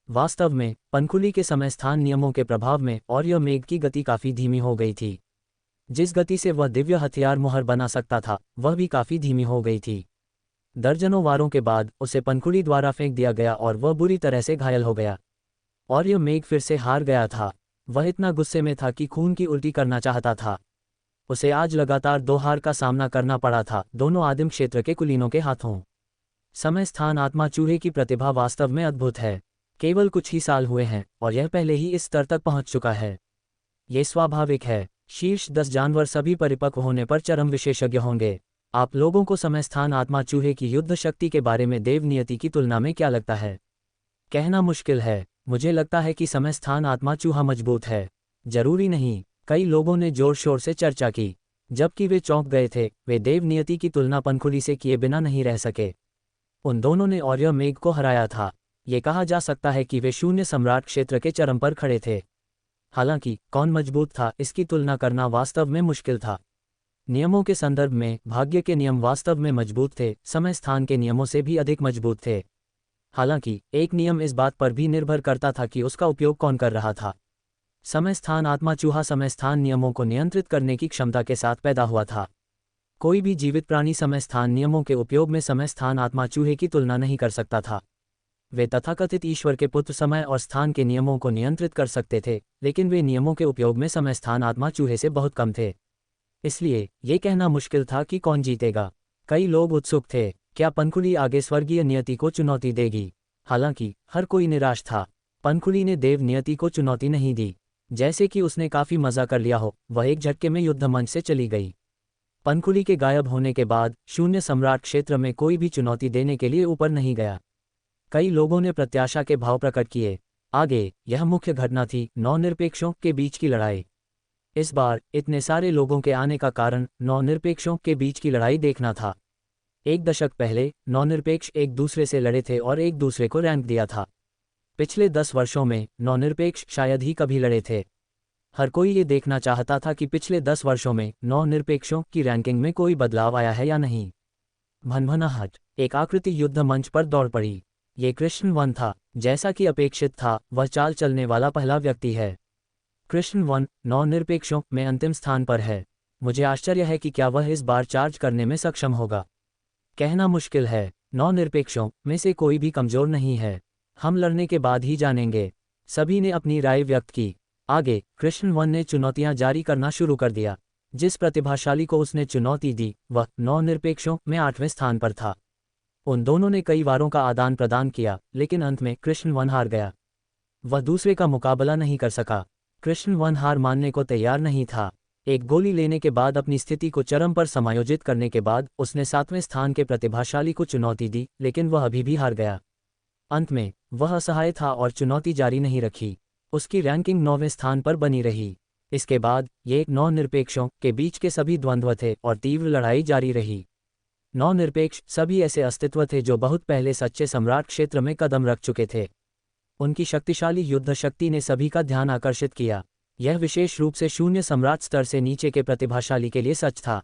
Speaker 2: वास्तव में पंखुड़ी के समय स्थान नियमों के प्रभाव में और यह मेघ की गति काफी धीमी हो गई थी। जिस गति से वह दिव्य हथियार मुहर बना सकता था वह भी काफी धीमी हो गई थी। दर्जनों वारों के बाद उसे पंखुड़ी द्वारा फेंक दिया गया और वह बुरी तरह से घायल हो गया। और यह मेघ फिर से हार गया था। वह इतना गुस्से में था कि खून की उल्टी करना चाहता था। उसे आज लगातार 2 हार का सामना करना पड़ा था, दोनों आदिम क्षेत्र के कुलीनों के हाथों। समय स्थान आत्मा चूहे की प्रतिभा वास्तव में अद्भुत है। केवल कुछ ही साल हुए हैं और यह पहले ही इस स्तर तक पहुंच चुका है। ये स्वाभाविक है। शीर्ष 10 जानवर सभी परिपक्व होने पर चरम विशेषज्ञ होंगे। आप लोगों को समय स्थान आत्मा चूहे की युद्ध शक्ति के बारे में देव नियति की तुलना में क्या लगता है? कहना मुश्किल है। मुझे लगता है कि समय स्थान आत्मा चूहा मजबूत है। जरूरी नहीं। कई लोगों ने जोर शोर से चर्चा की। जबकि वे चौंक गए थे, वे देव नियति की तुलना पंखुड़ी से किए बिना नहीं रह सके। उन दोनों ने और यह मेघ को हराया था। ये कहा जा सकता है कि वे शून्य सम्राट क्षेत्र के चरम पर खड़े थे। हालांकि कौन मजबूत था इसकी तुलना करना वास्तव में मुश्किल था। नियमों के संदर्भ में भाग्य के नियम वास्तव में मजबूत थे, समय स्थान के नियमों से भी अधिक मजबूत थे। हालांकि एक नियम इस बात पर भी निर्भर करता था कि उसका उपयोग कौन कर रहा था। समय स्थान आत्मा चूहा समय स्थान नियमों को नियंत्रित करने की क्षमता के साथ पैदा हुआ था। कोई भी जीवित प्राणी समय स्थान नियमों के उपयोग में समय स्थान आत्मा चूहे की तुलना नहीं कर सकता था। वे तथाकथित ईश्वर के पुत्र समय और स्थान के नियमों को नियंत्रित कर सकते थे, लेकिन वे नियमों के उपयोग में समय स्थान आत्मा चूहे से बहुत कम थे। इसलिए ये कहना मुश्किल था कि कौन जीतेगा। कई लोग उत्सुक थे, क्या पंखुड़ी आगे स्वर्गीय नियति को चुनौती देगी? हालांकि हर कोई निराश था। पंखुड़ी ने देव नियति को चुनौती नहीं दी। जैसे कि उसने काफी मजा कर लिया हो, वह एक झटके में युद्ध मंच से चली गई। पंखुड़ी के गायब होने के बाद शून्य सम्राट क्षेत्र में कोई भी चुनौती देने के लिए ऊपर नहीं गया। कई लोगों ने प्रत्याशा के भाव प्रकट किए। आगे यह मुख्य घटना थी, नौ निरपेक्षों के बीच की लड़ाई। इस बार इतने सारे लोगों के आने का कारण नौ निरपेक्षों के बीच की लड़ाई देखना था। एक दशक पहले नौ निरपेक्ष एक दूसरे से लड़े थे और एक दूसरे को रैंक दिया था। पिछले 10 वर्षों में नौ निरपेक्ष शायद ही कभी लड़े थे। हर कोई ये देखना चाहता था कि पिछले 10 वर्षों में नौ निरपेक्षों की रैंकिंग में कोई बदलाव आया है या नहीं। भनभनाहट, एक आकृति युद्ध मंच पर दौड़ पड़ी। ये कृष्ण वन था। जैसा कि अपेक्षित था, वह चाल चलने वाला पहला व्यक्ति है। कृष्ण वन नौ निरपेक्षों में अंतिम स्थान पर है। मुझे आश्चर्य है कि क्या वह इस बार चार्ज करने में सक्षम होगा। कहना मुश्किल है। नौ निरपेक्षों में से कोई भी कमजोर नहीं है। हम लड़ने के बाद ही जानेंगे। सभी ने अपनी राय व्यक्त की। आगे कृष्ण वन ने चुनौतियां जारी करना शुरू कर दिया। जिस प्रतिभाशाली को उसने चुनौती दी वह नौ निरपेक्षों में 8वें स्थान पर था। उन दोनों ने कई वारों का आदान प्रदान किया, लेकिन अंत में कृष्ण वन हार गया। वह दूसरे का मुकाबला नहीं कर सका। कृष्ण वन हार मानने को तैयार नहीं था। एक गोली लेने के बाद अपनी स्थिति को चरम पर समायोजित करने के बाद उसने 7वें स्थान के प्रतिभाशाली को चुनौती दी, लेकिन वह अभी भी हार गया। अंत में वह असहाय था और चुनौती जारी नहीं रखी। उसकी रैंकिंग 9वें स्थान पर बनी रही। इसके बाद ये नौ निरपेक्षों के बीच के सभी द्वंद्व थे और तीव्र लड़ाई जारी रही। नौ निरपेक्ष सभी ऐसे अस्तित्व थे जो बहुत पहले सच्चे सम्राट क्षेत्र में कदम रख चुके थे। उनकी शक्तिशाली युद्ध शक्ति ने सभी का ध्यान आकर्षित किया। यह विशेष रूप से शून्य सम्राट स्तर से नीचे के प्रतिभाशाली के लिए सच था।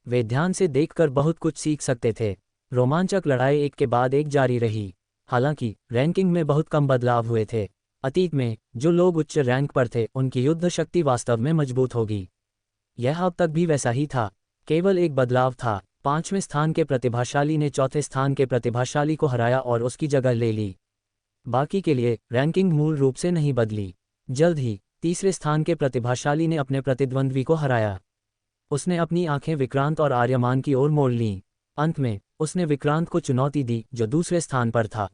Speaker 2: वे ध्यान से देखकर बहुत कुछ सीख सकते थे। रोमांचक लड़ाई एक के बाद एक जारी रही। हालांकि रैंकिंग में बहुत कम बदलाव हुए थे। अतीत में जो लोग उच्च रैंक पर थे उनकी युद्ध शक्ति वास्तव में मजबूत होगी। यह अब तक भी वैसा ही था, केवल एक बदलाव था। 5वें स्थान के प्रतिभाशाली ने चौथे स्थान के प्रतिभाशाली को हराया और उसकी जगह ले ली। बाकी के लिए रैंकिंग मूल रूप से नहीं बदली। जल्द ही तीसरे स्थान के प्रतिभाशाली ने अपने प्रतिद्वंद्वी को हराया। उसने अपनी आंखें विक्रांत और आर्यमान की ओर मोड़ लीं। अंत में उसने विक्रांत को चुनौती दी जो दूसरे स्थान पर था।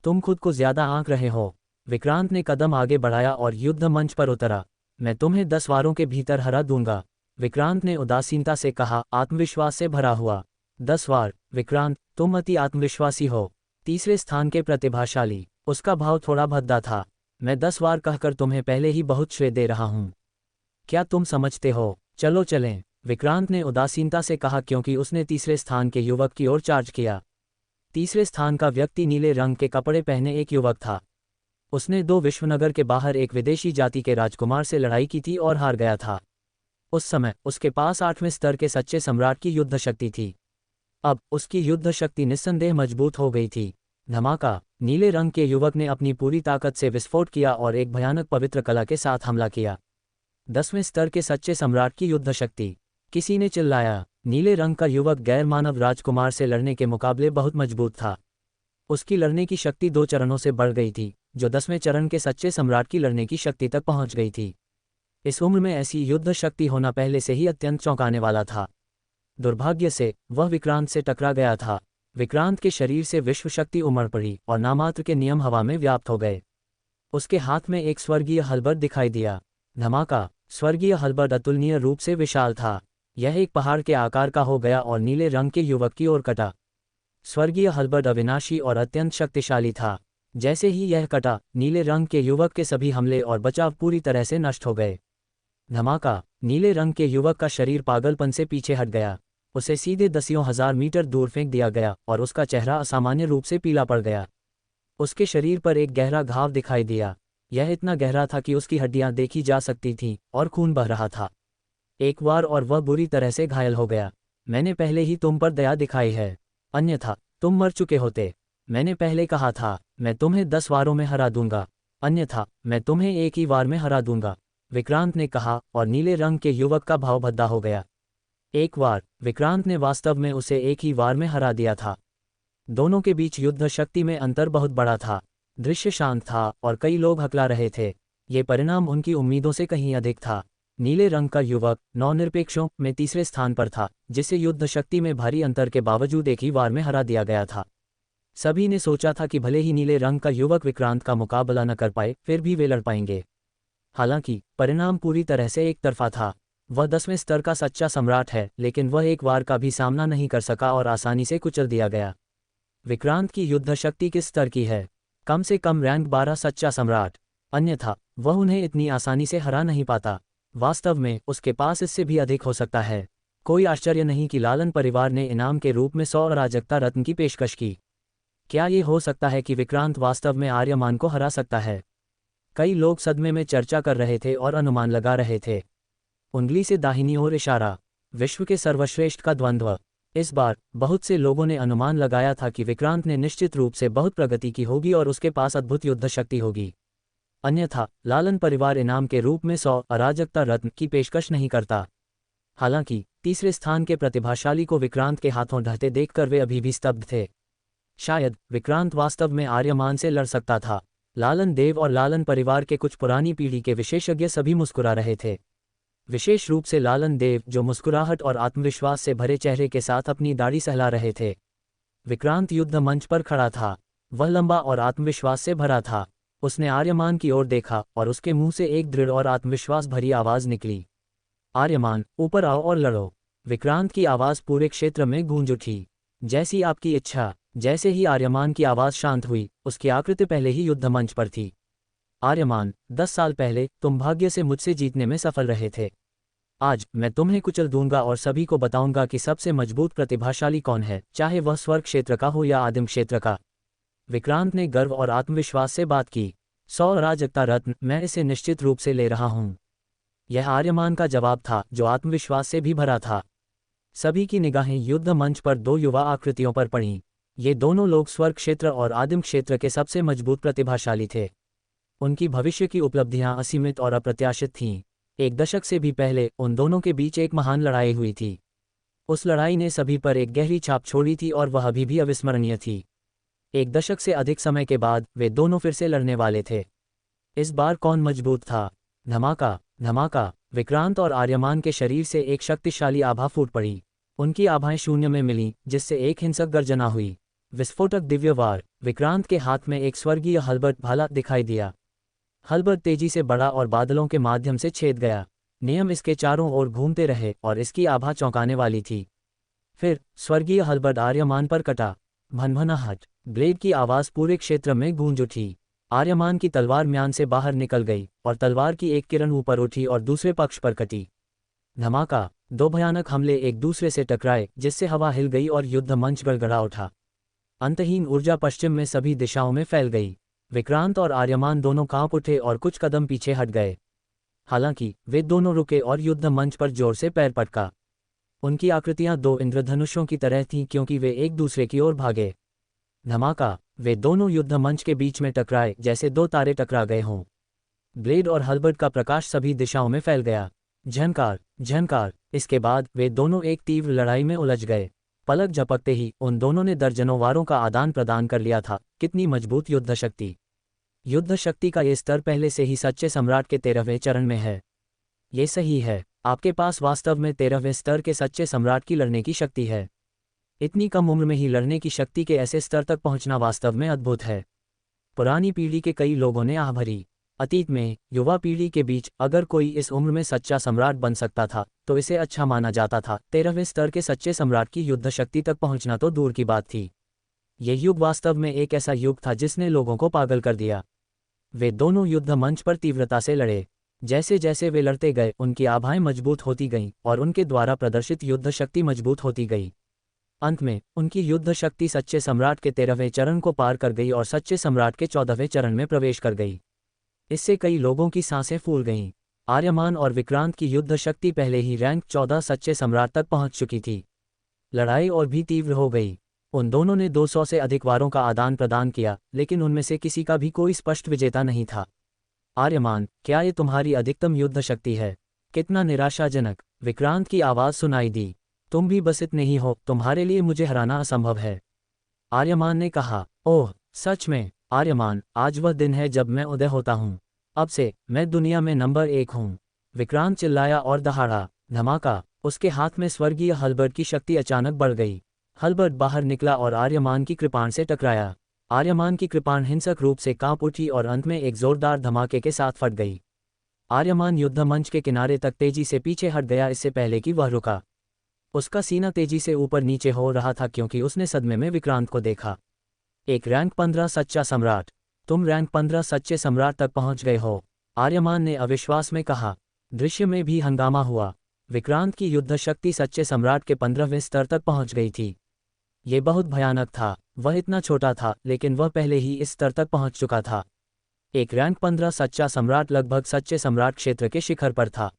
Speaker 2: तुम खुद को ज्यादा आंक रहे हो। विक्रांत ने कदम आगे बढ़ाया और युद्ध मंच पर उतरा। मैं तुम्हें 10 वारों के भीतर हरा दूंगा, विक्रांत ने उदासीनता से कहा, आत्मविश्वास से भरा हुआ। 10 वार? विक्रांत, तुम अति आत्मविश्वासी हो। तीसरे स्थान के प्रतिभाशाली, उसका भाव थोड़ा भद्दा था। मैं 10 वार कहकर तुम्हें पहले ही बहुत श्रेय दे रहा हूं। क्या तुम समझते हो? चलो चलें, विक्रांत ने उदासीनता से कहा क्योंकि उसने तीसरे स्थान के युवक की ओर चार्ज किया। तीसरे स्थान का व्यक्ति नीले रंग के कपड़े पहने एक युवक था। उसने 2 विश्वनगर के बाहर एक विदेशी जाति के राजकुमार से लड़ाई की थी और हार गया था। उस समय उसके पास 8वें स्तर के सच्चे सम्राट की युद्ध शक्ति थी। अब उसकी युद्ध शक्ति निस्संदेह मजबूत हो गई थी। धमाका! नीले रंग के युवक ने अपनी पूरी ताकत से विस्फोट किया और एक भयानक पवित्र कला के साथ हमला किया। 10वें स्तर के सच्चे सम्राट की युद्ध शक्ति! किसी ने चिल्लाया। नीले रंग का युवक गैर मानव राजकुमार से लड़ने के मुकाबले बहुत मजबूत था। उसकी लड़ने की शक्ति 2 चरणों से बढ़ गई थी, जो 10वें चरण के सच्चे सम्राट की लड़ने की शक्ति तक पहुंच गई थी। इस उम्र में ऐसी युद्ध शक्ति होना पहले से ही अत्यंत चौंकाने वाला था। दुर्भाग्य से वह विक्रांत से टकरा गया था। विक्रांत के शरीर से विश्व शक्ति उमड़ पड़ी और नामात्र के नियम हवा में व्याप्त हो गए। उसके हाथ में एक स्वर्गीय हलबर्ड दिखाई दिया। धमाका! स्वर्गीय हलबर्ड अतुलनीय रूप से विशाल था। यह एक पहाड़ के आकार का हो गया और नीले रंग के युवक की ओर कटा। स्वर्गीय हलबर्ड अविनाशी और अत्यंत शक्तिशाली था। जैसे ही यह कटा, नीले रंग के युवक के सभी हमले और बचाव पूरी तरह से नष्ट हो गए। धमाका! नीले रंग के युवक का शरीर पागलपन से पीछे हट गया। उसे सीधे दसियों हजार मीटर दूर फेंक दिया गया और उसका चेहरा असामान्य रूप से पीला पड़ गया। उसके शरीर पर एक गहरा घाव दिखाई दिया। यह इतना गहरा था कि उसकी हड्डियां देखी जा सकती थीं और खून बह रहा था। एक बार और वह बुरी तरह से घायल हो गया। मैंने पहले ही तुम पर दया दिखाई है, अन्यथा तुम मर चुके होते। मैंने पहले कहा था, मैं तुम्हें 10 वारों में हरा दूंगा, अन्यथा मैं तुम्हें एक ही वार में हरा दूंगा, विक्रांत ने कहा और नीले रंग के युवक का भाव भद्दा हो गया। एक वार? विक्रांत ने वास्तव में उसे एक ही वार में हरा दिया था। दोनों के बीच युद्ध शक्ति में अंतर बहुत बड़ा था। दृश्य शांत था और कई लोग हकला रहे थे। ये परिणाम उनकी उम्मीदों से कहीं अधिक था। नीले रंग का युवक 9 निरपेक्षों में तीसरे स्थान पर था, जिसे युद्ध शक्ति में भारी अंतर के बावजूद एक ही वार में हरा दिया गया था। सभी ने सोचा था कि भले ही नीले रंग का युवक विक्रांत का मुकाबला न कर पाए, फिर भी वे लड़ पाएंगे। हालांकि परिणाम पूरी तरह से एक तरफा था। वह 10वें स्तर का सच्चा सम्राट है, लेकिन वह एक वार का भी सामना नहीं कर सका और आसानी से कुचल दिया गया। विक्रांत की युद्ध शक्ति किस स्तर की है? कम से कम रैंक 12 सच्चा सम्राट, अन्यथा वह उन्हें इतनी आसानी से हरा नहीं पाता। वास्तव में उसके पास इससे भी अधिक हो सकता है। कोई आश्चर्य नहीं कि लालन परिवार ने इनाम के रूप में 100 अराजकता रत्न की पेशकश की। क्या ये हो सकता है कि विक्रांत वास्तव में आर्यमान को हरा सकता है? कई लोग सदमे में चर्चा कर रहे थे और अनुमान लगा रहे थे। उंगली से दाहिनी ओर इशारा। विश्व के सर्वश्रेष्ठ का द्वंद्व। इस बार बहुत से लोगों ने अनुमान लगाया था कि विक्रांत ने निश्चित रूप से बहुत प्रगति की होगी और उसके पास अद्भुत युद्ध शक्ति होगी। अन्यथा लालन परिवार इनाम के रूप में 100 अराजकता रत्न की पेशकश नहीं करता। हालांकि तीसरे स्थान के प्रतिभाशाली को विक्रांत के हाथों ढहते देखकर वे अभी भी स्तब्ध थे। शायद विक्रांत वास्तव में आर्यमान से लड़ सकता था। लालन देव और लालन परिवार के कुछ पुरानी पीढ़ी के विशेषज्ञ सभी मुस्कुरा रहे थे, विशेष रूप से लालन देव, जो मुस्कुराहट और आत्मविश्वास से भरे चेहरे के साथ अपनी दाढ़ी सहला रहे थे। विक्रांत युद्ध मंच पर खड़ा था। वह लंबा और आत्मविश्वास से भरा था। उसने आर्यमान की ओर देखा और उसके मुंह से एक दृढ़ और आत्मविश्वास भरी आवाज निकली, आर्यमान, ऊपर आओ और लड़ो। विक्रांत की आवाज पूरे क्षेत्र में गूंज उठी। जैसी आपकी इच्छा। जैसे ही आर्यमान की आवाज शांत हुई, उसकी आकृति पहले ही युद्ध मंच पर थी। आर्यमान, 10 साल पहले तुम भाग्य से मुझसे जीतने में सफल रहे थे। आज मैं तुम्हें कुचल दूंगा और सभी को बताऊंगा कि सबसे मजबूत प्रतिभाशाली कौन है, चाहे वह स्वर्ग क्षेत्र का हो या आदिम क्षेत्र का। विक्रांत ने गर्व और आत्मविश्वास से बात की। 100 अराजकता रत्न, मैं इसे निश्चित रूप से ले रहा हूं। यह आर्यमान का जवाब था, जो आत्मविश्वास से भी भरा था। सभी की निगाहें युद्ध मंच पर 2 युवा आकृतियों पर पड़ीं। ये दोनों लोग स्वर्ग क्षेत्र और आदिम क्षेत्र के सबसे मजबूत प्रतिभाशाली थे। उनकी भविष्य की उपलब्धियां असीमित और अप्रत्याशित थीं। एक दशक से भी पहले उन दोनों के बीच एक महान लड़ाई हुई थी। उस लड़ाई ने सभी पर एक गहरी छाप छोड़ी थी और वह अभी भी अविस्मरणीय थी। एक दशक से अधिक समय के बाद वे दोनों फिर से लड़ने वाले थे। इस बार कौन मजबूत था? धमाका धमाका। विक्रांत और आर्यमान के शरीर से एक शक्तिशाली आभा फूट पड़ी। उनकी आभाएं शून्य में मिलीं, जिससे एक हिंसक गर्जना हुई। विस्फोटक दिव्य वार। विक्रांत के हाथ में एक स्वर्गीय हलबर्ट भाला दिखाई दिया। हलबर्ट तेजी से बढ़ा और बादलों के माध्यम से छेद गया। नियम इसके चारों ओर घूमते रहे और इसकी आभा चौंकाने वाली थी। फिर स्वर्गीय हलबर्ट आर्यमान पर कटा। भनभनाहट। ब्लेड की आवाज़ पूरे क्षेत्र में गूंज उठी। आर्यमान की तलवार म्यान से बाहर निकल गई और तलवार की एक किरण ऊपर उठी और दूसरे पक्ष पर कटी। धमाका। दो भयानक हमले एक दूसरे से टकराए, जिससे हवा हिल गई और युद्ध मंच गड़गड़ा उठा। अंतहीन ऊर्जा पश्चिम में सभी दिशाओं में फैल गई। विक्रांत और आर्यमान दोनों कांप उठे और कुछ कदम पीछे हट गए। हालांकि वे दोनों रुके और युद्ध मंच पर जोर से पैर पटका। उनकी आकृतियां दो इंद्रधनुषों की तरह थीं क्योंकि वे एक दूसरे की ओर भागे। धमाका। वे दोनों युद्ध मंच के बीच में टकराए जैसे दो तारे टकरा गए हों। ब्लेड और हलबर्ट का प्रकाश सभी दिशाओं में फैल गया। झनकार झनकार। इसके बाद वे दोनों एक तीव्र लड़ाई में उलझ गए। पलक झपकते ही उन दोनों ने दर्जनों वारों का आदान प्रदान कर लिया था। कितनी मजबूत युद्ध शक्ति! युद्ध शक्ति का ये स्तर पहले से ही सच्चे सम्राट के 13वें चरण में है। ये सही है, आपके पास वास्तव में 13वें स्तर के सच्चे सम्राट की लड़ने की शक्ति है। इतनी कम उम्र में ही लड़ने की शक्ति के ऐसे स्तर तक पहुंचना वास्तव में अद्भुत है। पुरानी पीढ़ी के कई लोगों ने आह भरी। अतीत में युवा पीढ़ी के बीच अगर कोई इस उम्र में सच्चा सम्राट बन सकता था तो इसे अच्छा माना जाता था। 13वें स्तर के सच्चे सम्राट की युद्ध शक्ति तक पहुंचना तो दूर की बात थी। यह युग वास्तव में एक ऐसा युग था जिसने लोगों को पागल कर दिया। वे दोनों युद्ध मंच पर तीव्रता से लड़े। जैसे जैसे वे लड़ते गए उनकी आभाएं मजबूत होती गईं और उनके द्वारा प्रदर्शित युद्ध शक्ति मजबूत होती गई। अंत में उनकी युद्ध शक्ति सच्चे सम्राट के 13वें चरण को पार कर गई और सच्चे सम्राट के 14वें चरण में प्रवेश कर गई। इससे कई लोगों की सांसें फूल गईं। आर्यमान और विक्रांत की युद्ध शक्ति पहले ही रैंक 14 सच्चे सम्राट तक पहुंच चुकी थी। लड़ाई और भी तीव्र हो गई। उन दोनों ने 200 से अधिक वारों का आदान प्रदान किया, लेकिन उनमें से किसी का भी कोई स्पष्ट विजेता नहीं था। आर्यमान, क्या ये तुम्हारी अधिकतम युद्ध शक्ति है? कितना निराशाजनक! विक्रांत की आवाज़ सुनाई दी। तुम भी बस इतने ही हो, तुम्हारे लिए मुझे हराना असंभव है। आर्यमान ने कहा। ओह सच में? आर्यमान, आज वह दिन है जब मैं उदय होता हूँ। अब से मैं दुनिया में नंबर 1 हूँ। विक्रांत चिल्लाया और दहाड़ा। धमाका। उसके हाथ में स्वर्गीय हलबर्ट की शक्ति अचानक बढ़ गई। हलबर्ट बाहर निकला और आर्यमान की कृपाण से टकराया। आर्यमान की कृपाण हिंसक रूप से कांप उठी और अंत में एक जोरदार धमाके के साथ फट गई। आर्यमान युद्ध मंच के किनारे तक तेजी से पीछे हट गया, इससे पहले कि वह रुका। उसका सीना तेजी से ऊपर नीचे हो रहा था क्योंकि उसने सदमे में विक्रांत को देखा। एक रैंक 15 सच्चा सम्राट! तुम रैंक 15 सच्चे सम्राट तक पहुंच गए हो, आर्यमान ने अविश्वास में कहा। दृश्य में भी हंगामा हुआ। विक्रांत की युद्ध शक्ति सच्चे सम्राट के 15वें स्तर तक पहुंच गई थी। ये बहुत भयानक था। वह इतना छोटा था, लेकिन वह पहले ही इस स्तर तक पहुंच चुका था। एक रैंक 15 सच्चा सम्राट लगभग सच्चे सम्राट क्षेत्र के शिखर पर था।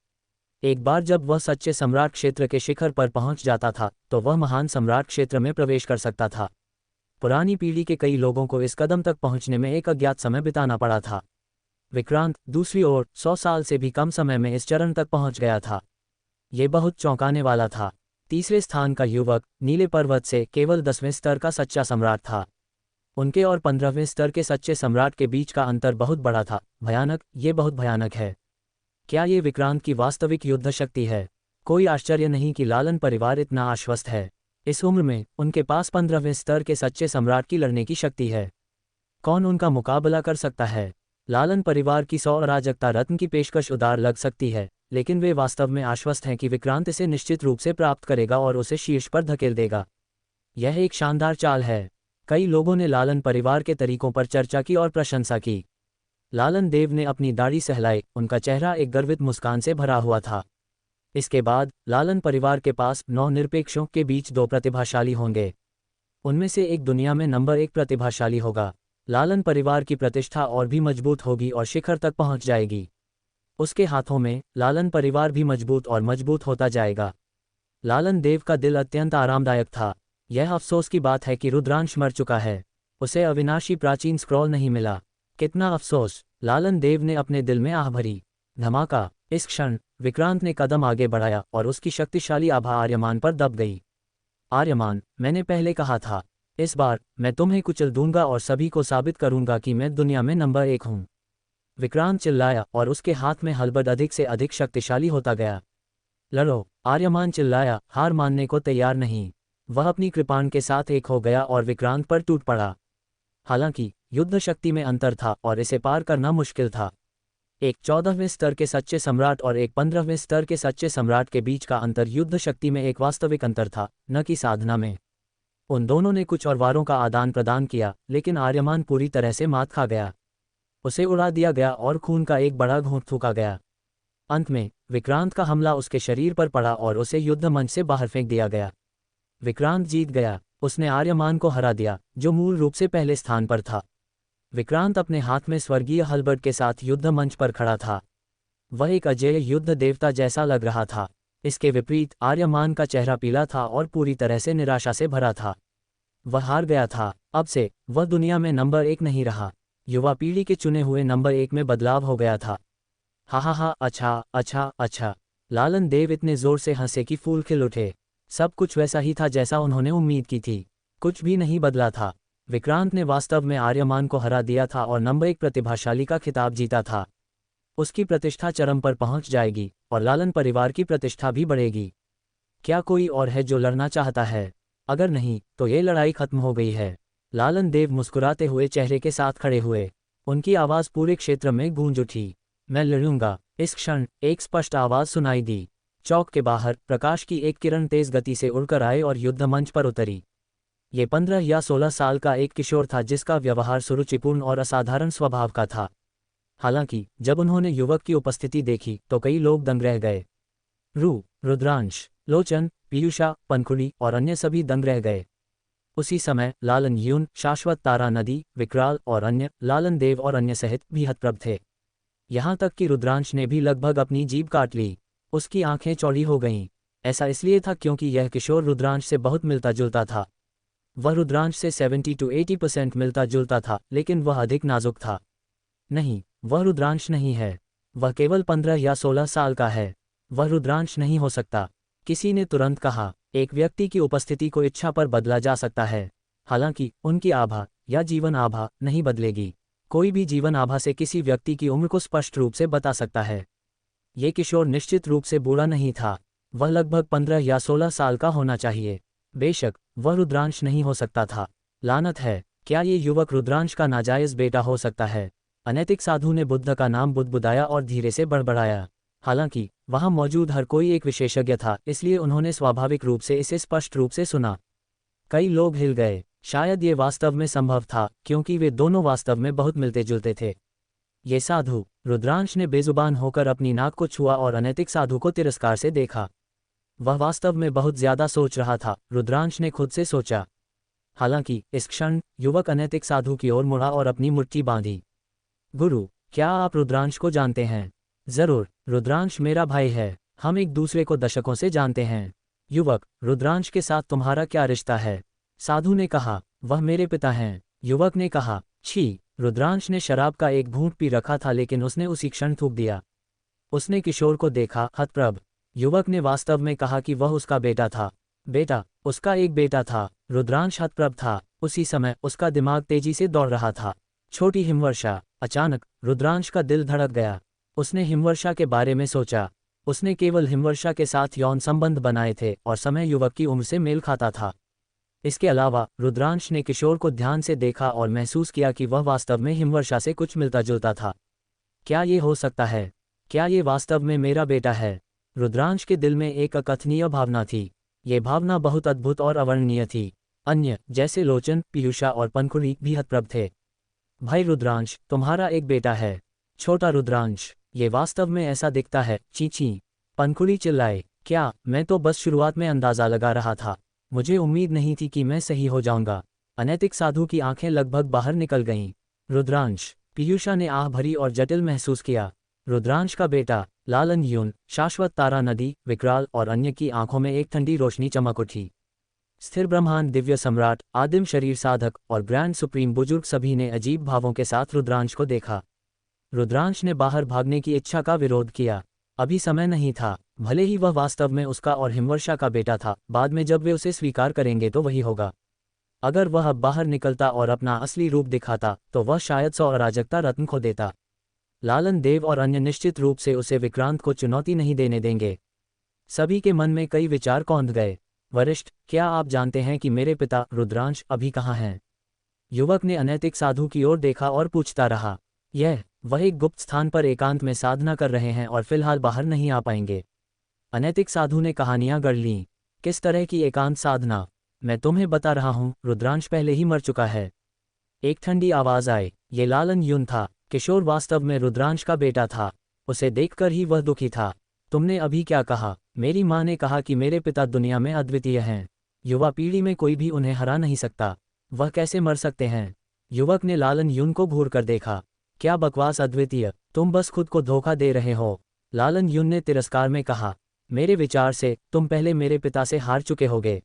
Speaker 2: एक बार जब वह सच्चे सम्राट क्षेत्र के शिखर पर पहुंच जाता था तो वह महान सम्राट क्षेत्र में प्रवेश कर सकता था। पुरानी पीढ़ी के कई लोगों को इस कदम तक पहुंचने में एक अज्ञात समय बिताना पड़ा था। विक्रांत दूसरी ओर 100 साल से भी कम समय में इस चरण तक पहुंच गया था। ये बहुत चौंकाने वाला था। तीसरे स्थान का युवक नीले पर्वत से केवल 10वें स्तर का सच्चा सम्राट था। उनके और 15वें स्तर के सच्चे सम्राट के बीच का अंतर बहुत बड़ा था। भयानक, ये बहुत भयानक है। क्या ये विक्रांत की वास्तविक युद्ध शक्ति है? कोई आश्चर्य नहीं कि लालन परिवार इतना आश्वस्त है। इस उम्र में उनके पास 15वें स्तर के सच्चे सम्राट की लड़ने की शक्ति है। कौन उनका मुकाबला कर सकता है? लालन परिवार की 100 अराजकता रत्न की पेशकश उदार लग सकती है, लेकिन वे वास्तव में आश्वस्त हैं कि विक्रांत इसे निश्चित रूप से प्राप्त करेगा और उसे शीर्ष पर धकेल देगा। यह एक शानदार चाल है। कई लोगों ने लालन परिवार के तरीकों पर चर्चा की और प्रशंसा की। लालन देव ने अपनी दाढ़ी सहलाई, उनका चेहरा एक गर्वित मुस्कान से भरा हुआ था। इसके बाद लालन परिवार के पास 9 निरपेक्षों के बीच 2 प्रतिभाशाली होंगे। उनमें से एक दुनिया में नंबर 1 प्रतिभाशाली होगा। लालन परिवार की प्रतिष्ठा और भी मजबूत होगी और शिखर तक पहुंच जाएगी। उसके हाथों में लालन परिवार भी मजबूत और मजबूत होता जाएगा। लालन देव का दिल अत्यंत आरामदायक था। यह अफसोस की बात है कि रुद्रांश मर चुका है। उसे अविनाशी प्राचीन स्क्रॉल नहीं मिला। कितना अफसोस, लालन देव ने अपने दिल में आह भरी। धमाका। इस क्षण विक्रांत ने कदम आगे बढ़ाया और उसकी शक्तिशाली आभा आर्यमान पर दब गई। आर्यमान, मैंने पहले कहा था, इस बार मैं तुम्हें कुचल दूंगा और सभी को साबित करूंगा कि मैं दुनिया में नंबर 1 हूं। विक्रांत चिल्लाया और उसके हाथ में हलबर्ड अधिक से अधिक शक्तिशाली होता गया। लड़ो, आर्यमान चिल्लाया, हार मानने को तैयार नहीं। वह अपनी कृपाण के साथ एक हो गया और विक्रांत पर टूट पड़ा। हालांकि युद्ध शक्ति में अंतर था और इसे पार करना मुश्किल था। एक 14वें स्तर के सच्चे सम्राट और एक 15वें स्तर के सच्चे सम्राट के बीच का अंतर युद्ध शक्ति में एक वास्तविक अंतर था, न कि साधना में। उन दोनों ने कुछ और वारों का आदान प्रदान किया, लेकिन आर्यमान पूरी तरह से मात खा गया। उसे उड़ा दिया गया और खून का एक बड़ा घूंट थूका गया। अंत में विक्रांत का हमला उसके शरीर पर पड़ा और उसे युद्ध मंच से बाहर फेंक दिया गया। विक्रांत जीत गया। उसने आर्यमान को हरा दिया, जो मूल रूप से पहले स्थान पर था। विक्रांत अपने हाथ में स्वर्गीय हलबर्ड के साथ युद्ध मंच पर खड़ा था। वह एक अजेय युद्ध देवता जैसा लग रहा था। इसके विपरीत आर्यमान का चेहरा पीला था और पूरी तरह से निराशा से भरा था। वह हार गया था। अब से वह दुनिया में नंबर 1 नहीं रहा, युवा पीढ़ी के चुने हुए नंबर 1 में बदलाव हो गया था। हा, अच्छा अच्छा अच्छा। लालन देव इतने जोर से हंसे कि फूल खिल उठे। सब कुछ वैसा ही था जैसा उन्होंने उम्मीद की थी। कुछ भी नहीं बदला था। विक्रांत ने वास्तव में आर्यमान को हरा दिया था और नंबर 1 प्रतिभाशाली का खिताब जीता था। उसकी प्रतिष्ठा चरम पर पहुंच जाएगी और लालन परिवार की प्रतिष्ठा भी बढ़ेगी। क्या कोई और है जो लड़ना चाहता है? अगर नहीं, तो ये लड़ाई खत्म हो गई है। लालन देव मुस्कुराते हुए चेहरे के साथ खड़े हुए। उनकी आवाज़ पूरे क्षेत्र में गूंज उठी। मैं लड़ूंगा। इस क्षण एक स्पष्ट आवाज़ सुनाई दी। चौक के बाहर प्रकाश की एक किरण तेज गति से उड़कर आए और युद्ध मंच पर उतरी। ये 15 या 16 साल का एक किशोर था जिसका व्यवहार सुरुचिपूर्ण और असाधारण स्वभाव का था। हालांकि जब उन्होंने युवक की उपस्थिति देखी तो कई लोग दंग रह गए। रुद्रांश, लोचन, पीयूषा, पंखुड़ी और अन्य सभी दंग रह गए। उसी समय लालन यून, शाश्वत तारा नदी, विकराल और अन्य, लालन देव और अन्य सहित भी हतप्रभ थे। यहाँ तक कि रुद्रांश ने भी लगभग अपनी जीभ काट ली। उसकी आंखें चौड़ी हो गईं। ऐसा इसलिए था क्योंकि यह किशोर रुद्रांश से बहुत मिलता जुलता था। वह रुद्रांश से 70 to 80% मिलता जुलता था, लेकिन वह अधिक नाजुक था। नहीं, वह रुद्रांश नहीं है। वह केवल 15 या 16 साल का है। वह रुद्रांश नहीं हो सकता। किसी ने तुरंत कहा, एक व्यक्ति की उपस्थिति को इच्छा पर बदला जा सकता है, हालांकि उनकी आभा या जीवन आभा नहीं बदलेगी। कोई भी जीवन आभा से किसी व्यक्ति की उम्र को स्पष्ट रूप से बता सकता है। ये किशोर निश्चित रूप से बूढ़ा नहीं था। वह लगभग 15 या 16 साल का होना चाहिए। बेशक वह रुद्रांश नहीं हो सकता था। लानत है, क्या ये युवक रुद्रांश का नाजायज बेटा हो सकता है? अनैतिक साधु ने बुद्ध का नाम बुदबुदाया और धीरे से बड़बड़ाया। हालांकि वहां मौजूद हर कोई एक विशेषज्ञ था, इसलिए उन्होंने स्वाभाविक रूप से इसे स्पष्ट रूप से सुना। कई लोग हिल गए। शायद ये वास्तव में संभव था, क्योंकि वे दोनों वास्तव में बहुत मिलते जुलते थे। ये साधु, रुद्रांश ने बेजुबान होकर अपनी नाक को छुआ और अनैतिक साधु को तिरस्कार से देखा। वह वास्तव में बहुत ज्यादा सोच रहा था, रुद्रांश ने खुद से सोचा। हालांकि इस क्षण युवक अनैतिक साधु की ओर मुड़ा और अपनी मुट्ठी बांधी। गुरु, क्या आप रुद्रांश को जानते हैं? जरूर, रुद्रांश मेरा भाई है। हम एक दूसरे को दशकों से जानते हैं। युवक, रुद्रांश के साथ तुम्हारा क्या रिश्ता है? साधु ने कहा, वह मेरे पिता हैं। युवक ने कहा, छी। रुद्रांश ने शराब का एक घूंट पी रखा था, लेकिन उसने उसी क्षण थूक दिया। उसने किशोर को देखा, हतप्रभ। युवक ने वास्तव में कहा कि वह उसका बेटा था। बेटा, उसका एक बेटा था। रुद्रांश हतप्रभ था। उसी समय उसका दिमाग तेजी से दौड़ रहा था। छोटी हिमवर्षा। अचानक रुद्रांश का दिल धड़क गया। उसने हिमवर्षा के बारे में सोचा। उसने केवल हिमवर्षा के साथ यौन संबंध बनाए थे और समय युवक की उम्र से मेल खाता था। इसके अलावा रुद्रांश ने किशोर को ध्यान से देखा और महसूस किया कि वह वास्तव में हिमवर्षा से कुछ मिलता जुलता था। क्या ये हो सकता है? क्या ये वास्तव में मेरा बेटा है? रुद्रांश के दिल में एक अकथनीय भावना थी। ये भावना बहुत अद्भुत और अवर्णनीय थी। अन्य, जैसे लोचन, पीयूषा और पंखुड़ी भी हतप्रभ थे। भाई रुद्रांश, तुम्हारा एक बेटा है। छोटा रुद्रांश, ये वास्तव में ऐसा दिखता है। चींची। पंखुड़ी चिल्लाए, क्या? मैं तो बस शुरुआत में अंदाजा लगा रहा था। मुझे उम्मीद नहीं थी कि मैं सही हो जाऊंगा। अनैतिक साधु की आंखें लगभग बाहर निकल गईं। रुद्रांश, पीयूषा ने आह भरी और जटिल महसूस किया। रुद्रांश का बेटा, लालन यून, शाश्वत तारा नदी, विकराल और अन्य की आंखों में एक ठंडी रोशनी चमक उठी। स्थिर ब्रह्मांड, दिव्य सम्राट, आदिम शरीर साधक और ग्रैंड सुप्रीम बुजुर्ग सभी ने अजीब भावों के साथ रुद्रांश को देखा। रुद्रांश ने बाहर भागने की इच्छा का विरोध किया। अभी समय नहीं था। भले ही वह वास्तव में उसका और हिमवर्षा का बेटा था, बाद में जब वे उसे स्वीकार करेंगे तो वही होगा। अगर वह अब बाहर निकलता और अपना असली रूप दिखाता तो वह शायद 100 अराजकता रत्न खो देता। लालन देव और अन्य निश्चित रूप से उसे विक्रांत को चुनौती नहीं देने देंगे। सभी के मन में कई विचार कौंध गए। वरिष्ठ, क्या आप जानते हैं कि मेरे पिता रुद्रांश अभी कहाँ हैं? युवक ने अनैतिक साधु की ओर देखा और पूछता रहा। वह एक गुप्त स्थान पर एकांत में साधना कर रहे हैं और फिलहाल बाहर नहीं आ पाएंगे। अनैतिक साधु ने कहानियां गढ़ लीं। किस तरह की एकांत साधना? मैं तुम्हें बता रहा हूं, रुद्रांश पहले ही मर चुका है। एक ठंडी आवाज आई। ये लालन यून था। किशोर वास्तव में रुद्रांश का बेटा था। उसे देखकर ही वह दुखी था। तुमने अभी क्या कहा? मेरी माँ ने कहा कि मेरे पिता दुनिया में अद्वितीय हैं। युवा पीढ़ी में कोई भी उन्हें हरा नहीं सकता। वह कैसे मर सकते हैं? युवक ने लालन यून को घूर कर देखा। क्या बकवास अद्वितीय? तुम बस खुद को धोखा दे रहे हो। लालन यून ने तिरस्कार में कहा। मेरे विचार से तुम पहले मेरे पिता से हार चुके होगे।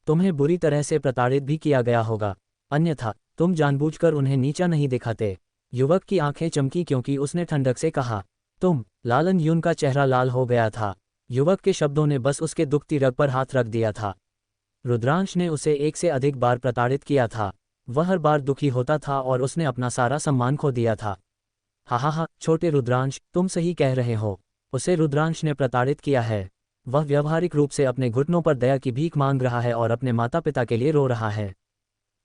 Speaker 2: तुम्हें बुरी तरह से प्रताड़ित भी किया गया होगा, अन्यथा तुम जानबूझकर उन्हें नीचा नहीं दिखाते। युवक की आंखें चमकी क्योंकि उसने ठंडक से कहा, तुम। लालन यून का चेहरा लाल हो गया था। युवक के शब्दों ने बस उसके दुखती रग पर हाथ रख दिया था। रुद्रांश ने उसे एक से अधिक बार प्रताड़ित किया था। वह हर बार दुखी होता था और उसने अपना सारा सम्मान खो दिया था। हा, छोटे रुद्रांश, तुम सही कह रहे हो। उसे रुद्रांश ने प्रताड़ित किया है। वह व्यावहारिक रूप से अपने घुटनों पर दया की भीख मांग रहा है और अपने माता पिता के लिए रो रहा है।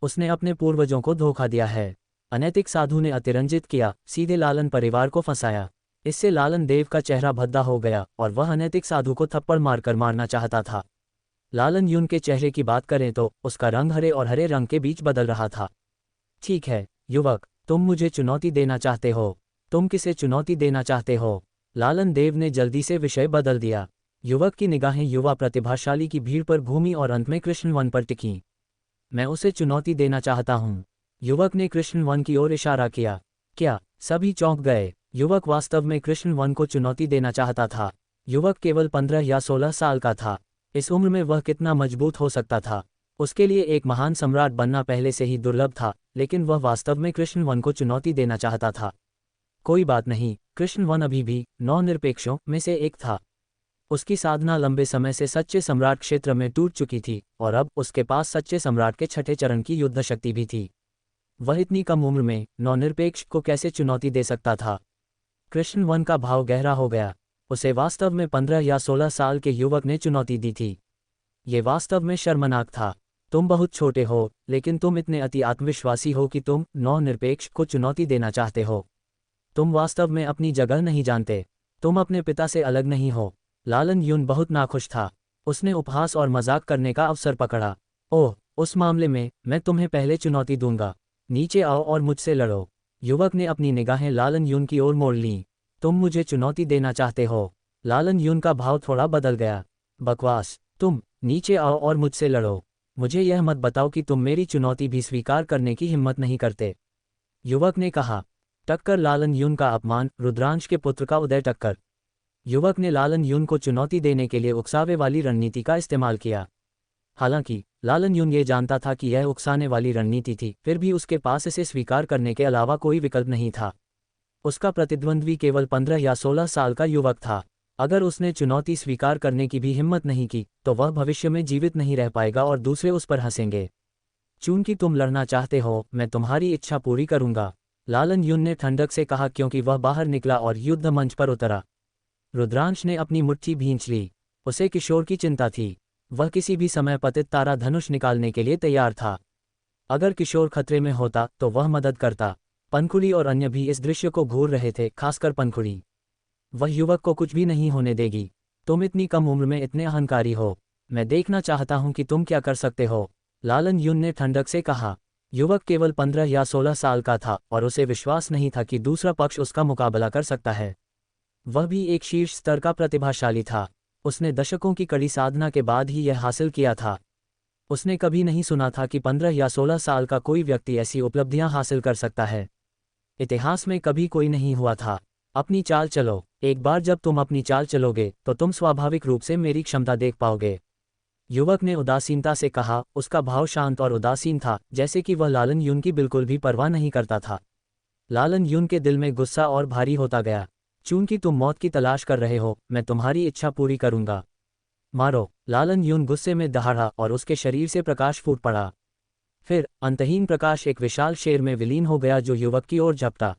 Speaker 2: उसने अपने पूर्वजों को धोखा दिया है। अनैतिक साधु ने अतिरंजित किया, सीधे लालन परिवार को फंसाया। इससे लालन देव का चेहरा भद्दा हो गया और वह अनैतिक साधु को थप्पड़ मारकर मारना चाहता था। लालन यून के चेहरे की बात करें तो उसका रंग हरे और हरे रंग के बीच बदल रहा था। ठीक है युवक, तुम मुझे चुनौती देना चाहते हो। तुम किसे चुनौती देना चाहते हो? लालन देव ने जल्दी से विषय बदल दिया। युवक की निगाहें युवा प्रतिभाशाली की भीड़ पर घूमी और अंत में कृष्णवन पर टिकीं। मैं उसे चुनौती देना चाहता हूँ। युवक ने कृष्णवन की ओर इशारा किया। क्या? सभी चौंक गए। युवक वास्तव में कृष्णवन को चुनौती देना चाहता था। युवक केवल 15 या 16 साल का था। इस उम्र में वह कितना मजबूत हो सकता था? उसके लिए एक महान सम्राट बनना पहले से ही दुर्लभ था, लेकिन वह वास्तव में कृष्णवन को चुनौती देना चाहता था। कोई बात नहीं, कृष्णवन अभी भी 9 निरपेक्षों में से एक था। उसकी साधना लंबे समय से सच्चे सम्राट क्षेत्र में टूट चुकी थी और अब उसके पास सच्चे सम्राट के छठे चरण की युद्ध शक्ति भी थी। वह इतनी कम उम्र में 9 निरपेक्ष को कैसे चुनौती दे सकता था? कृष्णवन का भाव गहरा हो गया। उसे वास्तव में 15 या 16 साल के युवक ने चुनौती दी थी। ये वास्तव में शर्मनाक था। तुम बहुत छोटे हो, लेकिन तुम इतने अति आत्मविश्वासी हो कि तुम 9 निरपेक्ष को चुनौती देना चाहते हो। तुम वास्तव में अपनी जगह नहीं जानते। तुम अपने पिता से अलग नहीं हो। लालन यून बहुत नाखुश था। उसने उपहास और मजाक करने का अवसर पकड़ा। ओह, उस मामले में मैं तुम्हें पहले चुनौती दूंगा। नीचे आओ और मुझसे लड़ो। युवक ने अपनी निगाहें लालन यून की ओर मोड़ लीं। तुम मुझे चुनौती देना चाहते हो? लालन यून का भाव थोड़ा बदल गया। बकवास। तुम नीचे आओ और मुझसे लड़ो। मुझे यह मत बताओ कि तुम मेरी चुनौती भी स्वीकार करने की हिम्मत नहीं करते। युवक ने कहा। टक्कर लालन यून का अपमान, रुद्रांश के पुत्र का उदय टक्कर। युवक ने लालन यून को चुनौती देने के लिए उकसावे वाली रणनीति का इस्तेमाल किया। हालांकि लालन यून ये जानता था कि यह उकसाने वाली रणनीति थी, फिर भी उसके पास इसे स्वीकार करने के अलावा कोई विकल्प नहीं था। उसका प्रतिद्वंद्वी केवल 15 या 16 साल का युवक था। अगर उसने चुनौती स्वीकार करने की भी हिम्मत नहीं की तो वह भविष्य में जीवित नहीं रह पाएगा और दूसरे उस पर हंसेंगे। चूंकि तुम लड़ना चाहते हो, मैं तुम्हारी इच्छा पूरी करूंगा, लालन यून ने ठंडक से कहा क्योंकि वह बाहर निकला और युद्ध मंच पर उतरा। रुद्रांश ने अपनी मुट्ठी भींच ली। उसे किशोर की चिंता थी। वह किसी भी समय पतित तारा धनुष निकालने के लिए तैयार था। अगर किशोर खतरे में होता तो वह मदद करता। पंखुड़ी और अन्य भी इस दृश्य को घूर रहे थे, खासकर पंखुड़ी। वह युवक को कुछ भी नहीं होने देगी। तुम इतनी कम उम्र में इतने अहंकारी हो। मैं देखना चाहता हूं कि तुम क्या कर सकते हो, लालन यून ने ठंडक से कहा। युवक केवल 15 या 16 साल का था और उसे विश्वास नहीं था कि दूसरा पक्ष उसका मुकाबला कर सकता है। वह भी एक शीर्ष स्तर का प्रतिभाशाली था। उसने दशकों की कड़ी साधना के बाद ही यह हासिल किया था। उसने कभी नहीं सुना था कि 15 या 16 साल का कोई व्यक्ति ऐसी उपलब्धियां हासिल कर सकता है। इतिहास में कभी कोई नहीं हुआ था। अपनी चाल चलो। एक बार जब तुम अपनी चाल चलोगे तो तुम स्वाभाविक रूप से मेरी क्षमता देख पाओगे। युवक ने उदासीनता से कहा। उसका भाव शांत और उदासीन था, जैसे कि वह लालन यून की बिल्कुल भी परवाह नहीं करता था। लालन यून के दिल में गुस्सा और भारी होता गया। चूंकि तुम मौत की तलाश कर रहे हो, मैं तुम्हारी इच्छा पूरी करूंगा। मारो। लालन यून गुस्से में दहाड़ा और उसके शरीर से प्रकाश फूट पड़ा। फिर अंतहीन प्रकाश एक विशाल शेर में विलीन हो गया जो युवक की ओर झपटा।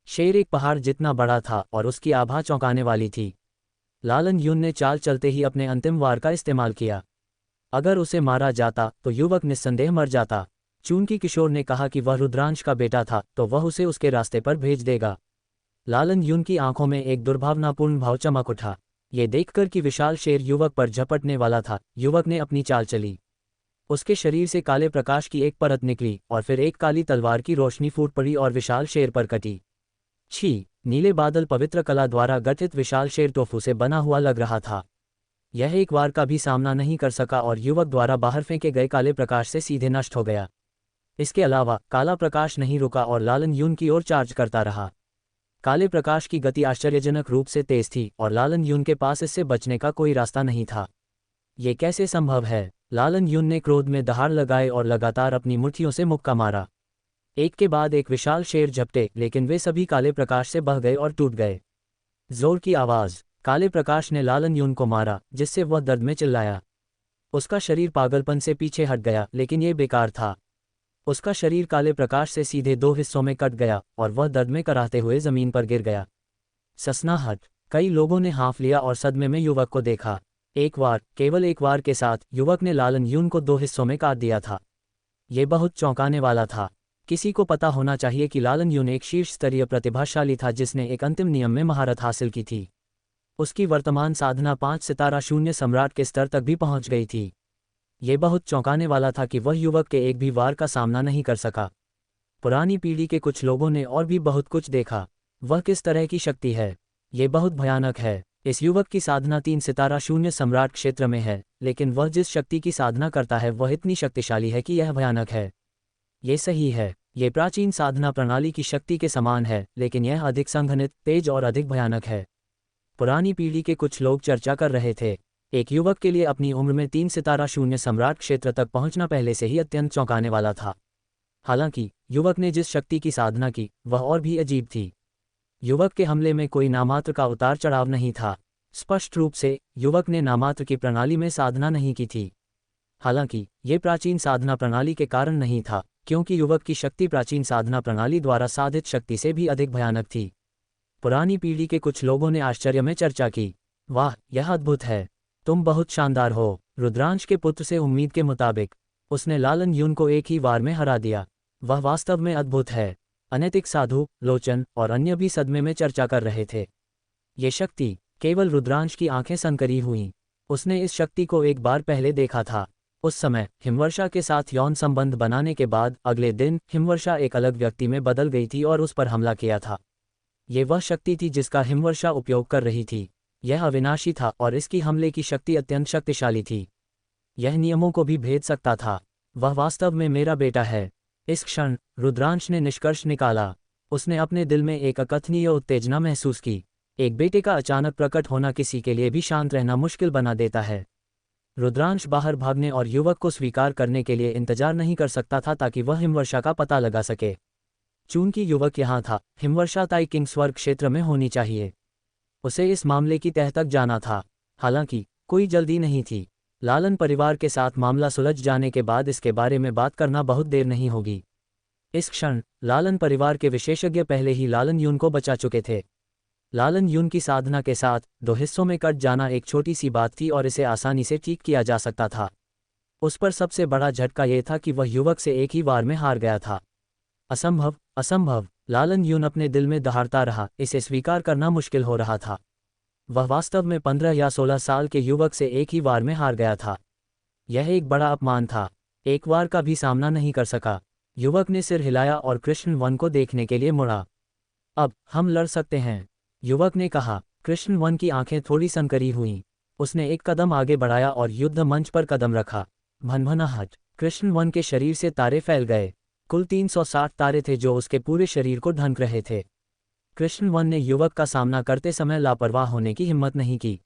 Speaker 2: शेर एक पहाड़ जितना बड़ा था और उसकी आभा चौंकाने वाली थी। लालन यून ने चाल चलते ही अपने अंतिम वार का इस्तेमाल किया। अगर उसे मारा जाता तो युवक निस्संदेह मर जाता। चूंकि किशोर ने कहा कि वह रुद्रांश का बेटा था, तो वह उसे उसके रास्ते पर भेज देगा। लालन यून की आंखों में एक दुर्भावनापूर्ण भाव चमक उठा। ये देखकर कि विशाल शेर युवक पर झपटने वाला था, युवक ने अपनी चाल चली। उसके शरीर से काले प्रकाश की एक परत निकली और फिर एक काली तलवार की रोशनी फूट पड़ी और विशाल शेर पर कटी। छी! नीले बादल पवित्र कला द्वारा गठित विशाल शेर टोफू से बना हुआ लग रहा था। यह एक वार का भी सामना नहीं कर सका और युवक द्वारा बाहर फेंके गए काले प्रकाश से सीधे नष्ट हो गया। इसके अलावा काला प्रकाश नहीं रुका और लालन यून की ओर चार्ज करता रहा। काले प्रकाश की गति आश्चर्यजनक रूप से तेज थी और लालन यून के पास इससे बचने का कोई रास्ता नहीं था। ये कैसे संभव है? लालन यून ने क्रोध में दहाड़ लगाए और लगातार अपनी मुट्ठियों से मुक्का मारा। एक के बाद एक विशाल शेर झपटे, लेकिन वे सभी काले प्रकाश से बह गए और टूट गए। जोर की आवाज। काले प्रकाश ने लालन यून को मारा, जिससे वह दर्द में चिल्लाया। उसका शरीर पागलपन से पीछे हट गया, लेकिन ये बेकार था। उसका शरीर काले प्रकाश से सीधे दो हिस्सों में कट गया और वह दर्द में कराहते हुए जमीन पर गिर गया। ससनाहट। कई लोगों ने हाँफ लिया और सदमे में युवक को देखा। एक वार, केवल एक वार के साथ युवक ने लालन यून को दो हिस्सों में काट दिया था। ये बहुत चौंकाने वाला था। किसी को पता होना चाहिए कि लालन यून एक शीर्ष स्तरीय प्रतिभाशाली था जिसने एक अंतिम नियम में महारत हासिल की थी। उसकी वर्तमान साधना 5 सितारा शून्य सम्राट के स्तर तक भी पहुंच गई थी। ये बहुत चौंकाने वाला था कि वह युवक के एक भी वार का सामना नहीं कर सका। पुरानी पीढ़ी के कुछ लोगों ने और भी बहुत कुछ देखा। वह किस तरह की शक्ति है? ये बहुत भयानक है। इस युवक की साधना 3 सितारा शून्य सम्राट क्षेत्र में है, लेकिन वह जिस शक्ति की साधना करता है वह इतनी शक्तिशाली है कि यह भयानक है। ये सही है। ये प्राचीन साधना प्रणाली की शक्ति के समान है, लेकिन यह अधिक संघनित, तेज और अधिक भयानक है। पुरानी पीढ़ी के कुछ लोग चर्चा कर रहे थे। एक युवक के लिए अपनी उम्र में 3 सितारा शून्य सम्राट क्षेत्र तक पहुंचना पहले से ही अत्यंत चौंकाने वाला था। हालांकि युवक ने जिस शक्ति की साधना की वह और भी अजीब थी। युवक के हमले में कोई नामात्र का उतार चढ़ाव नहीं था। स्पष्ट रूप से युवक ने नामात्र की प्रणाली में साधना नहीं की थी। हालांकि ये प्राचीन साधना प्रणाली के कारण नहीं था, क्योंकि युवक की शक्ति प्राचीन साधना प्रणाली द्वारा साधित शक्ति से भी अधिक भयानक थी। पुरानी पीढ़ी के कुछ लोगों ने आश्चर्य में चर्चा की। वाह, यह अद्भुत है। तुम बहुत शानदार हो। रुद्रांश के पुत्र से उम्मीद के मुताबिक उसने लालन यून को एक ही वार में हरा दिया। वह वास्तव में अद्भुत है। अनैतिक साधु, लोचन और अन्य भी सदमे में चर्चा कर रहे थे। ये शक्ति। केवल रुद्रांश की आंखें सनकरी हुईं। उसने इस शक्ति को एक बार पहले देखा था। उस समय हिमवर्षा के साथ यौन संबंध बनाने के बाद अगले दिन हिमवर्षा एक अलग व्यक्ति में बदल गई थी और उस पर हमला किया था। ये वह शक्ति थी जिसका हिमवर्षा उपयोग कर रही थी। यह अविनाशी था और इसकी हमले की शक्ति अत्यंत शक्तिशाली थी। यह नियमों को भी भेद सकता था। वह वास्तव में मेरा बेटा है। इस क्षण रुद्रांश ने निष्कर्ष निकाला। उसने अपने दिल में एक अकथनीय उत्तेजना महसूस की। एक बेटे का अचानक प्रकट होना किसी के लिए भी शांत रहना मुश्किल बना देता है। रुद्रांश बाहर भागने और युवक को स्वीकार करने के लिए इंतजार नहीं कर सकता था ताकि वह हिमवर्षा का पता लगा सके। चूंकि युवक यहाँ था, हिमवर्षा ताई किंग स्वर्ग क्षेत्र में होनी चाहिए। उसे इस मामले की तह तक जाना था। हालांकि कोई जल्दी नहीं थी। लालन परिवार के साथ मामला सुलझ जाने के बाद इसके बारे में बात करना बहुत देर नहीं होगी। इस क्षण लालन परिवार के विशेषज्ञ पहले ही लालन यून को बचा चुके थे। लालन यून की साधना के साथ 2 हिस्सों में कट जाना एक छोटी सी बात थी और इसे आसानी से ठीक किया जा सकता था। उस पर सबसे बड़ा झटका यह था कि वह युवक से एक ही वार में हार गया था। असंभव, असंभव। लालन यून अपने दिल में दहाड़ता रहा। इसे स्वीकार करना मुश्किल हो रहा था। वह वास्तव में 15 या 16 साल के युवक से एक ही वार में हार गया था। यह एक बड़ा अपमान था। एक वार का भी सामना नहीं कर सका। युवक ने सिर हिलाया और कृष्ण वन को देखने के लिए मुड़ा। अब हम लड़ सकते हैं, युवक ने कहा। कृष्ण वन की आंखें थोड़ी सनकरी हुईं। उसने एक कदम आगे बढ़ाया और युद्ध मंच पर कदम रखा। भनभनाहट। कृष्ण वन के शरीर से तारे फैल गए। कुल 360 तारे थे जो उसके पूरे शरीर को ढंक रहे थे। कृष्ण वन ने युवक का सामना करते समय लापरवाह होने की हिम्मत नहीं की।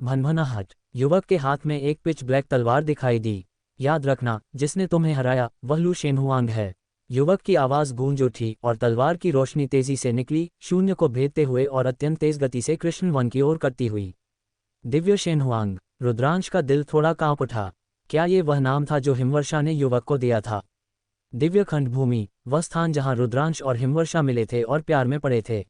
Speaker 2: भनभनाहट। युवक के हाथ में एक पिच ब्लैक तलवार दिखाई दी। याद रखना, जिसने तुम्हें हराया वह लू शेनहुआंग है। युवक की आवाज़ गूंज उठी और तलवार की रोशनी तेजी से निकली, शून्य को भेदते हुए और अत्यंत तेज गति से कृष्ण वन की ओर करती हुई। दिव्य शेनहुआंग। रुद्रांश का दिल थोड़ा कांप उठा। क्या ये वह नाम था जो हिमवर्षा ने युवक को दिया था? दिव्य खंडभूमि, वह स्थान जहां रुद्रांश और हिमवर्षा मिले थे और प्यार में पड़े थे।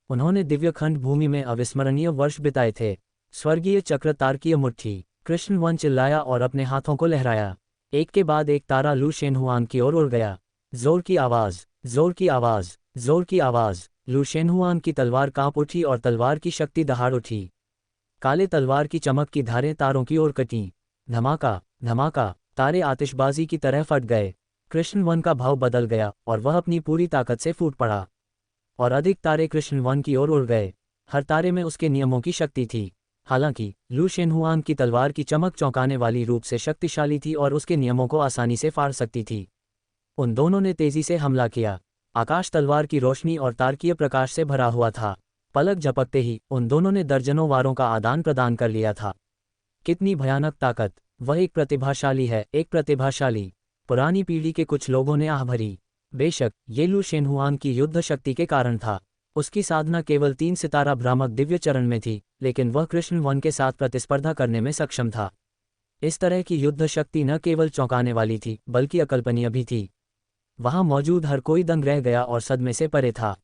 Speaker 2: उन्होंने दिव्य खंडभूमि में अविस्मरणीय वर्ष बिताए थे। स्वर्गीय चक्र, तारकीय मुट्ठी। कृष्ण वन चिल्लाया और अपने हाथों को लहराया। एक के बाद एक तारा लू शेनहुआंग की ओर उड़ गया। जोर की आवाज़, जोर की आवाज़, जोर की आवाज़। लू शेनहुआंग की तलवार कांप उठी और तलवार की शक्ति दहाड़ उठी। काले तलवार की चमक की धारें तारों की ओर कटीं। धमाका, धमाका। तारे आतिशबाजी की तरह फट गए। कृष्ण वन का भाव बदल गया और वह अपनी पूरी ताकत से फूट पड़ा। और अधिक तारे कृष्ण वन की ओर उड़ गए। हर तारे में उसके नियमों की शक्ति थी। हालांकि लू शेनहुआंग की तलवार की चमक चौंकाने वाली रूप से शक्तिशाली थी और उसके नियमों को आसानी से फाड़ सकती थी। उन दोनों ने तेजी से हमला किया। आकाश तलवार की रोशनी और तारकीय प्रकाश से भरा हुआ था। पलक झपकते ही उन दोनों ने दर्जनों वारों का आदान प्रदान कर लिया था। कितनी भयानक ताकत! वह एक प्रतिभाशाली है, एक प्रतिभाशाली। पुरानी पीढ़ी के कुछ लोगों ने आह भरी। बेशक ये लू शेनहुआंग की युद्ध शक्ति के कारण था। उसकी साधना केवल 3 सितारा भ्रामक दिव्य चरण में थी, लेकिन वह कृष्ण वन के साथ प्रतिस्पर्धा करने में सक्षम था। इस तरह की युद्ध शक्ति न केवल चौंकाने वाली थी, बल्कि अकल्पनीय भी थी। वहां मौजूद हर कोई दंग रह गया और सदमे से परे था।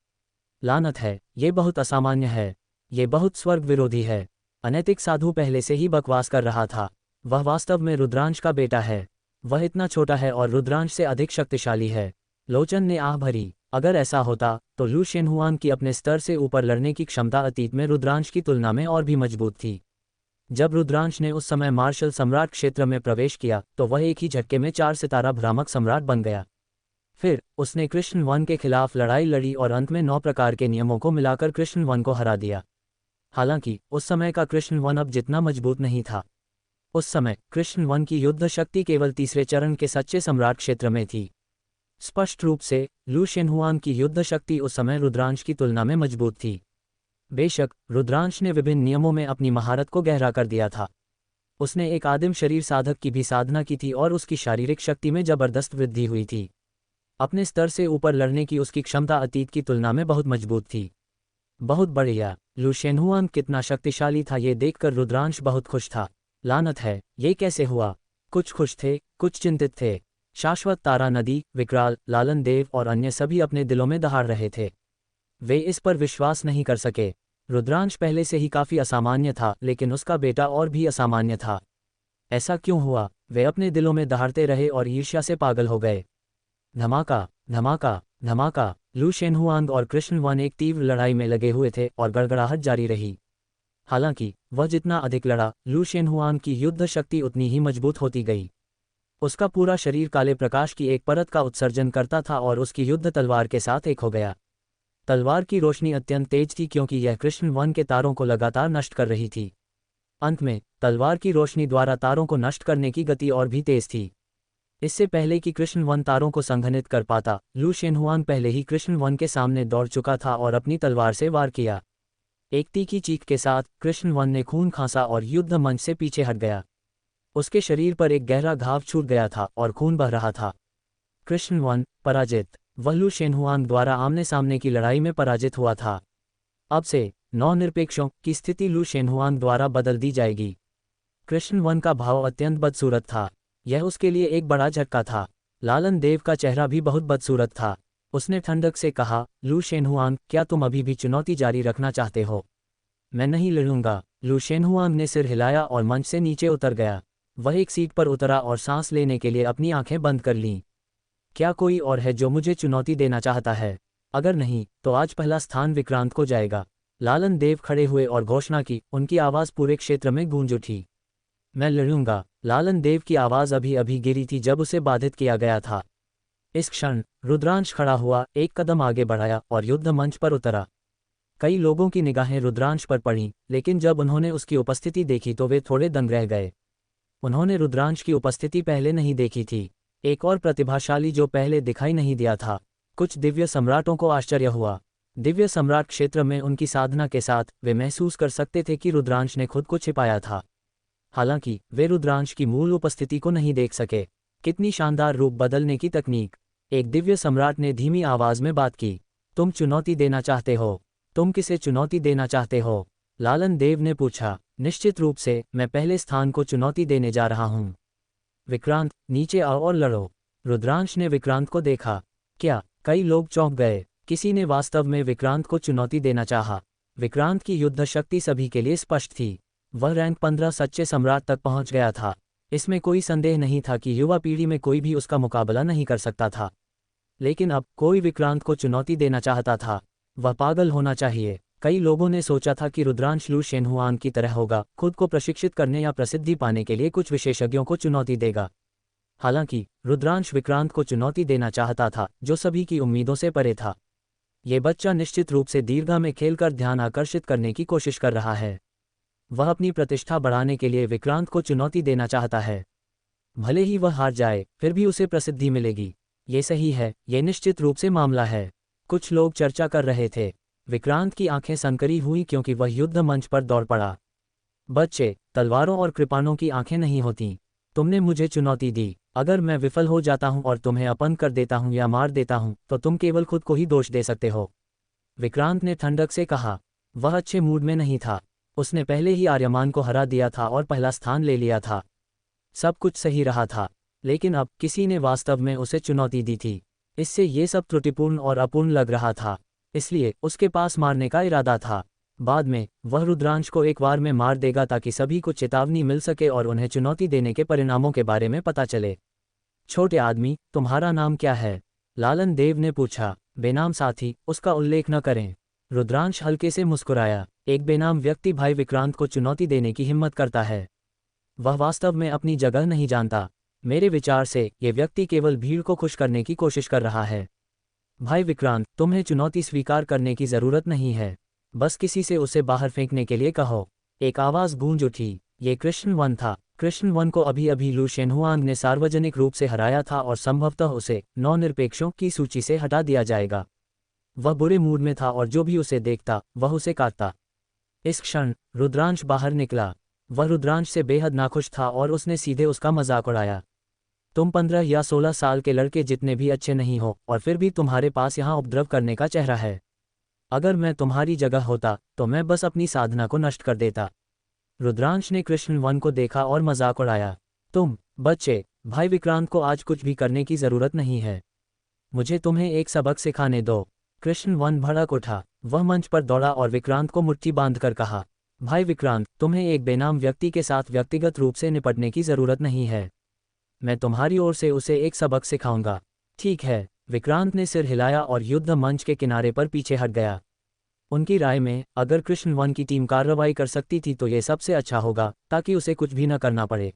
Speaker 2: लानत है, ये बहुत असामान्य है। ये बहुत स्वर्ग विरोधी है। अनैतिक साधु पहले से ही बकवास कर रहा था। वह वास्तव में रुद्रांश का बेटा है। वह इतना छोटा है और रुद्रांश से अधिक शक्तिशाली है। लोचन ने आह भरी। अगर ऐसा होता तो लू शेनहुआंग की अपने स्तर से ऊपर लड़ने की क्षमता अतीत में रुद्रांश की तुलना में और भी मजबूत थी। जब रुद्रांश ने उस समय मार्शल सम्राट क्षेत्र में प्रवेश किया तो वह एक ही झटके में 4 सितारा भ्रामक सम्राट बन गया। फिर उसने कृष्ण वन के खिलाफ लड़ाई लड़ी और अंत में 9 प्रकार के नियमों को मिलाकर कृष्ण वन को हरा दिया। हालांकि उस समय का कृष्ण वन अब जितना मजबूत नहीं था। उस समय कृष्ण वन की युद्ध शक्ति केवल तीसरे चरण के सच्चे सम्राट क्षेत्र में थी। स्पष्ट रूप से लू शेनहुआंग की युद्ध शक्ति उस समय रुद्रांश की तुलना में मजबूत थी। बेशक रुद्रांश ने विभिन्न नियमों में अपनी महारत को गहरा कर दिया था। उसने एक आदिम शरीर साधक की भी साधना की थी और उसकी शारीरिक शक्ति में जबरदस्त वृद्धि हुई थी। अपने स्तर से ऊपर लड़ने की उसकी क्षमता अतीत की तुलना में बहुत मजबूत थी। बहुत बढ़िया। लू शेनहुआंग कितना शक्तिशाली था ये देखकर रुद्रांश बहुत खुश था। लानत है, ये कैसे हुआ? कुछ खुश थे, कुछ चिंतित थे। शाश्वत तारा नदी, विकराल, लालन देव और अन्य सभी अपने दिलों में दहाड़ रहे थे। वे इस पर विश्वास नहीं कर सके। रुद्रांश पहले से ही काफी असामान्य था, लेकिन उसका बेटा और भी असामान्य था। ऐसा क्यों हुआ? वे अपने दिलों में दहाड़ते रहे और ईर्ष्या से पागल हो गए। धमाका, धमाका, धमाका। लू शेनहुआंग और कृष्ण वन एक तीव्र लड़ाई में लगे हुए थे और गड़गड़ाहट जारी रही। हालांकि वह जितना अधिक लड़ा, लू शेनहुआंग की युद्ध शक्ति उतनी ही मजबूत होती गई। उसका पूरा शरीर काले प्रकाश की एक परत का उत्सर्जन करता था और उसकी युद्ध तलवार के साथ एक हो गया। तलवार की रोशनी अत्यंत तेज थी क्योंकि यह कृष्ण वन के तारों को लगातार नष्ट कर रही थी। अंत में तलवार की रोशनी द्वारा तारों को नष्ट करने की गति और भी तेज थी। इससे पहले कि कृष्ण वन तारों को संघनित कर पाता, लू शेनहुआंग पहले ही कृष्ण वन के सामने दौड़ चुका था और अपनी तलवार से वार किया। एक तीखी चीख के साथ कृष्ण वन ने खून खांसा और युद्ध मंच से पीछे हट गया। उसके शरीर पर एक गहरा घाव छूट गया था और खून बह रहा था। कृष्ण वन पराजित। वह लू शेनहुआंग द्वारा आमने सामने की लड़ाई में पराजित हुआ था। अब से 9 निरपेक्षों की स्थिति लू शेनहुआंग द्वारा बदल दी जाएगी। कृष्ण वन का भाव अत्यंत बदसूरत था। यह उसके लिए एक बड़ा झटका था। लालन देव का चेहरा भी बहुत बदसूरत था। उसने ठंडक से कहा, लू शेनहुआंग, क्या तुम अभी भी चुनौती जारी रखना चाहते हो? मैं नहीं लड़ूंगा। लू शेनहुआंग ने सिर हिलाया और मंच से नीचे उतर गया। वह एक सीट पर उतरा और सांस लेने के लिए अपनी आंखें बंद कर लीं। क्या कोई और है जो मुझे चुनौती देना चाहता है? अगर नहीं, तो आज पहला स्थान विक्रांत को जाएगा। लालन देव खड़े हुए और घोषणा की। उनकी आवाज़ पूरे क्षेत्र में गूंज उठी। मैं लड़ूंगा। लालन देव की आवाज़ अभी अभी गिरी थी जब उसे बाधित किया गया था। इस क्षण रुद्रांश खड़ा हुआ, एक कदम आगे बढ़ाया और युद्ध मंच पर उतरा। कई लोगों की निगाहें रुद्रांश पर पड़ीं, लेकिन जब उन्होंने उसकी उपस्थिति देखी तो वे थोड़े दंग रह गए। उन्होंने रुद्रांश की उपस्थिति पहले नहीं देखी थी। एक और प्रतिभाशाली जो पहले दिखाई नहीं दिया था। कुछ दिव्य सम्राटों को आश्चर्य हुआ। दिव्य सम्राट क्षेत्र में उनकी साधना के साथ वे महसूस कर सकते थे कि रुद्रांश ने खुद को छिपाया था। हालांकि वे रुद्रांश की मूल उपस्थिति को नहीं देख सके। कितनी शानदार रूप बदलने की तकनीक! एक दिव्य सम्राट ने धीमी आवाज में बात की। तुम चुनौती देना चाहते हो? तुम किसे चुनौती देना चाहते हो? लालन देव ने पूछा। निश्चित रूप से मैं पहले स्थान को चुनौती देने जा रहा हूँ। विक्रांत, नीचे आओ और लड़ो। रुद्रांश ने विक्रांत को देखा। क्या? कई लोग चौंक गए। किसी ने वास्तव में विक्रांत को चुनौती देना चाहा। विक्रांत की युद्ध शक्ति सभी के लिए स्पष्ट थी। वह रैंक 15 सच्चे सम्राट तक पहुंच गया था। इसमें कोई संदेह नहीं था कि युवा पीढ़ी में कोई भी उसका मुकाबला नहीं कर सकता था। लेकिन अब कोई विक्रांत को चुनौती देना चाहता था। वह पागल होना चाहिए। कई लोगों ने सोचा था कि रुद्रांश लू शेनहुआंग की तरह होगा, खुद को प्रशिक्षित करने या प्रसिद्धि पाने के लिए कुछ विशेषज्ञों को चुनौती देगा। हालांकि रुद्रांश विक्रांत को चुनौती देना चाहता था, जो सभी की उम्मीदों से परे था। ये बच्चा निश्चित रूप से दीर्घा में खेलकर ध्यान आकर्षित करने की कोशिश कर रहा है। वह अपनी प्रतिष्ठा बढ़ाने के लिए विक्रांत को चुनौती देना चाहता है। भले ही वह हार जाए, फिर भी उसे प्रसिद्धि मिलेगी। ये सही है, ये निश्चित रूप से मामला है। कुछ लोग चर्चा कर रहे थे। विक्रांत की आंखें सनकरी हुई क्योंकि वह युद्ध मंच पर दौड़ पड़ा। बच्चे, तलवारों और कृपाणों की आंखें नहीं होती। तुमने मुझे चुनौती दी। अगर मैं विफल हो जाता हूं और तुम्हें अपंग कर देता हूं या मार देता हूं, तो तुम केवल खुद को ही दोष दे सकते हो। विक्रांत ने ठंडक से कहा। वह अच्छे मूड में नहीं था। उसने पहले ही आर्यमान को हरा दिया था और पहला स्थान ले लिया था। सब कुछ सही रहा था। लेकिन अब किसी ने वास्तव में उसे चुनौती दी थी। इससे ये सब त्रुटिपूर्ण और अपूर्ण लग रहा था। इसलिए उसके पास मारने का इरादा था। बाद में वह रुद्रांश को एक बार में मार देगा ताकि सभी को चेतावनी मिल सके और उन्हें चुनौती देने के परिणामों के बारे में पता चले। छोटे आदमी, तुम्हारा नाम क्या है? लालन देव ने पूछा। बेनाम साथी, उसका उल्लेख न करें। रुद्रांश हल्के से मुस्कुराया। एक बेनाम व्यक्ति भाई विक्रांत को चुनौती देने की हिम्मत करता है। वह वास्तव में अपनी जगह नहीं जानता। मेरे विचार से ये व्यक्ति केवल भीड़ को खुश करने की कोशिश कर रहा है। भाई विक्रांत, तुम्हें चुनौती स्वीकार करने की जरूरत नहीं है। बस किसी से उसे बाहर फेंकने के लिए कहो। एक आवाज गूंज उठी। ये कृष्ण वन था। कृष्ण वन को अभी अभी लू शेनहुआंग ने सार्वजनिक रूप से हराया था और संभवतः उसे नौ-निरपेक्षों की सूची से हटा दिया जाएगा। वह बुरे मूड में था और जो भी उसे देखता वह उसे काटता। इस क्षण रुद्रांश बाहर निकला। वह रुद्रांश से बेहद नाखुश था और उसने सीधे उसका मजाक उड़ाया। तुम 15 या 16 साल के लड़के जितने भी अच्छे नहीं हो और फिर भी तुम्हारे पास यहाँ उपद्रव करने का चेहरा है। अगर मैं तुम्हारी जगह होता तो मैं बस अपनी साधना को नष्ट कर देता। रुद्रांश ने कृष्ण वन को देखा और मजाक उड़ाया। तुम बच्चे, भाई विक्रांत को आज कुछ भी करने की जरूरत नहीं है। मुझे तुम्हें एक सबक सिखाने दो। कृष्ण वन भड़क उठा। वह मंच पर दौड़ा और विक्रांत को मुट्ठी बांधकर कहा, भाई विक्रांत, तुम्हें एक बेनाम व्यक्ति के साथ व्यक्तिगत रूप से निपटने की जरूरत नहीं है। मैं तुम्हारी ओर से उसे एक सबक सिखाऊंगा। ठीक है। विक्रांत ने सिर हिलाया और युद्ध मंच के किनारे पर पीछे हट गया। उनकी राय में अगर कृष्ण वन की टीम कार्रवाई कर सकती थी तो ये सबसे अच्छा होगा, ताकि उसे कुछ भी न करना पड़े।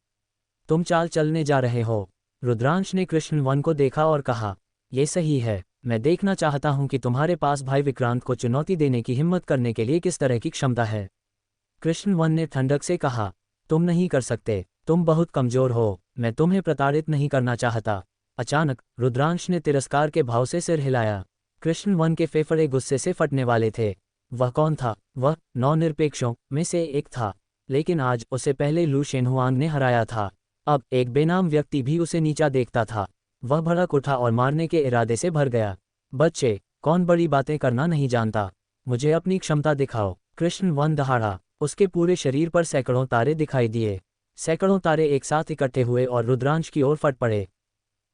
Speaker 2: तुम चाल चलने जा रहे हो। रुद्रांश ने कृष्ण वन को देखा और कहा, यह सही है। मैं देखना चाहता हूं कि तुम्हारे पास भाई विक्रांत को चुनौती देने की हिम्मत करने के लिए किस तरह की क्षमता है। कृष्ण वन ने ठंडक से कहा, तुम नहीं कर सकते। तुम बहुत कमजोर हो। मैं तुम्हें प्रताड़ित नहीं करना चाहता। अचानक रुद्रांश ने तिरस्कार के भाव से सिर हिलाया। कृष्ण वन के फेफड़े गुस्से से फटने वाले थे। वह कौन था? वह नौ-निरपेक्षों में से एक था, लेकिन आज उसे पहले लू शेनहुआंग ने हराया था। अब एक बेनाम व्यक्ति भी उसे नीचा देखता था। वह भड़क उठा और मारने के इरादे से भर गया। बच्चे, कौन बड़ी बातें करना नहीं जानता। मुझे अपनी क्षमता दिखाओ। कृष्ण वन दहाड़ा। उसके पूरे शरीर पर सैकड़ों तारे दिखाई दिए। सैकड़ों तारे एक साथ इकट्ठे हुए और रुद्रांश की ओर फट पड़े।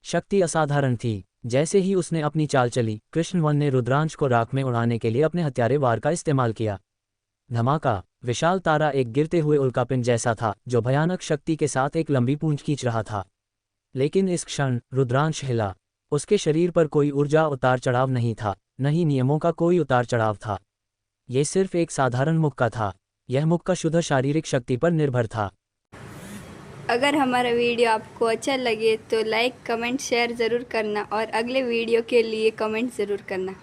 Speaker 2: शक्ति असाधारण थी। जैसे ही उसने अपनी चाल चली, कृष्ण वन ने रुद्रांश को राख में उड़ाने के लिए अपने हथियारे वार का इस्तेमाल किया। धमाका। विशाल तारा एक गिरते हुए उल्कापिंड जैसा था, जो भयानक शक्ति के साथ एक लंबी पूंछ खींच रहा था। लेकिन इस क्षण रुद्रांश हिला। उसके शरीर पर कोई ऊर्जा उतार चढ़ाव नहीं था, न ही नियमों का कोई उतार चढ़ाव था। यह सिर्फ एक साधारण मुक्का था। यह मुक्का शुद्ध शारीरिक शक्ति पर निर्भर था।
Speaker 1: अगर हमारा वीडियो आपको अच्छा लगे तो लाइक, कमेंट, शेयर ज़रूर करना और अगले वीडियो के लिए कमेंट ज़रूर करना।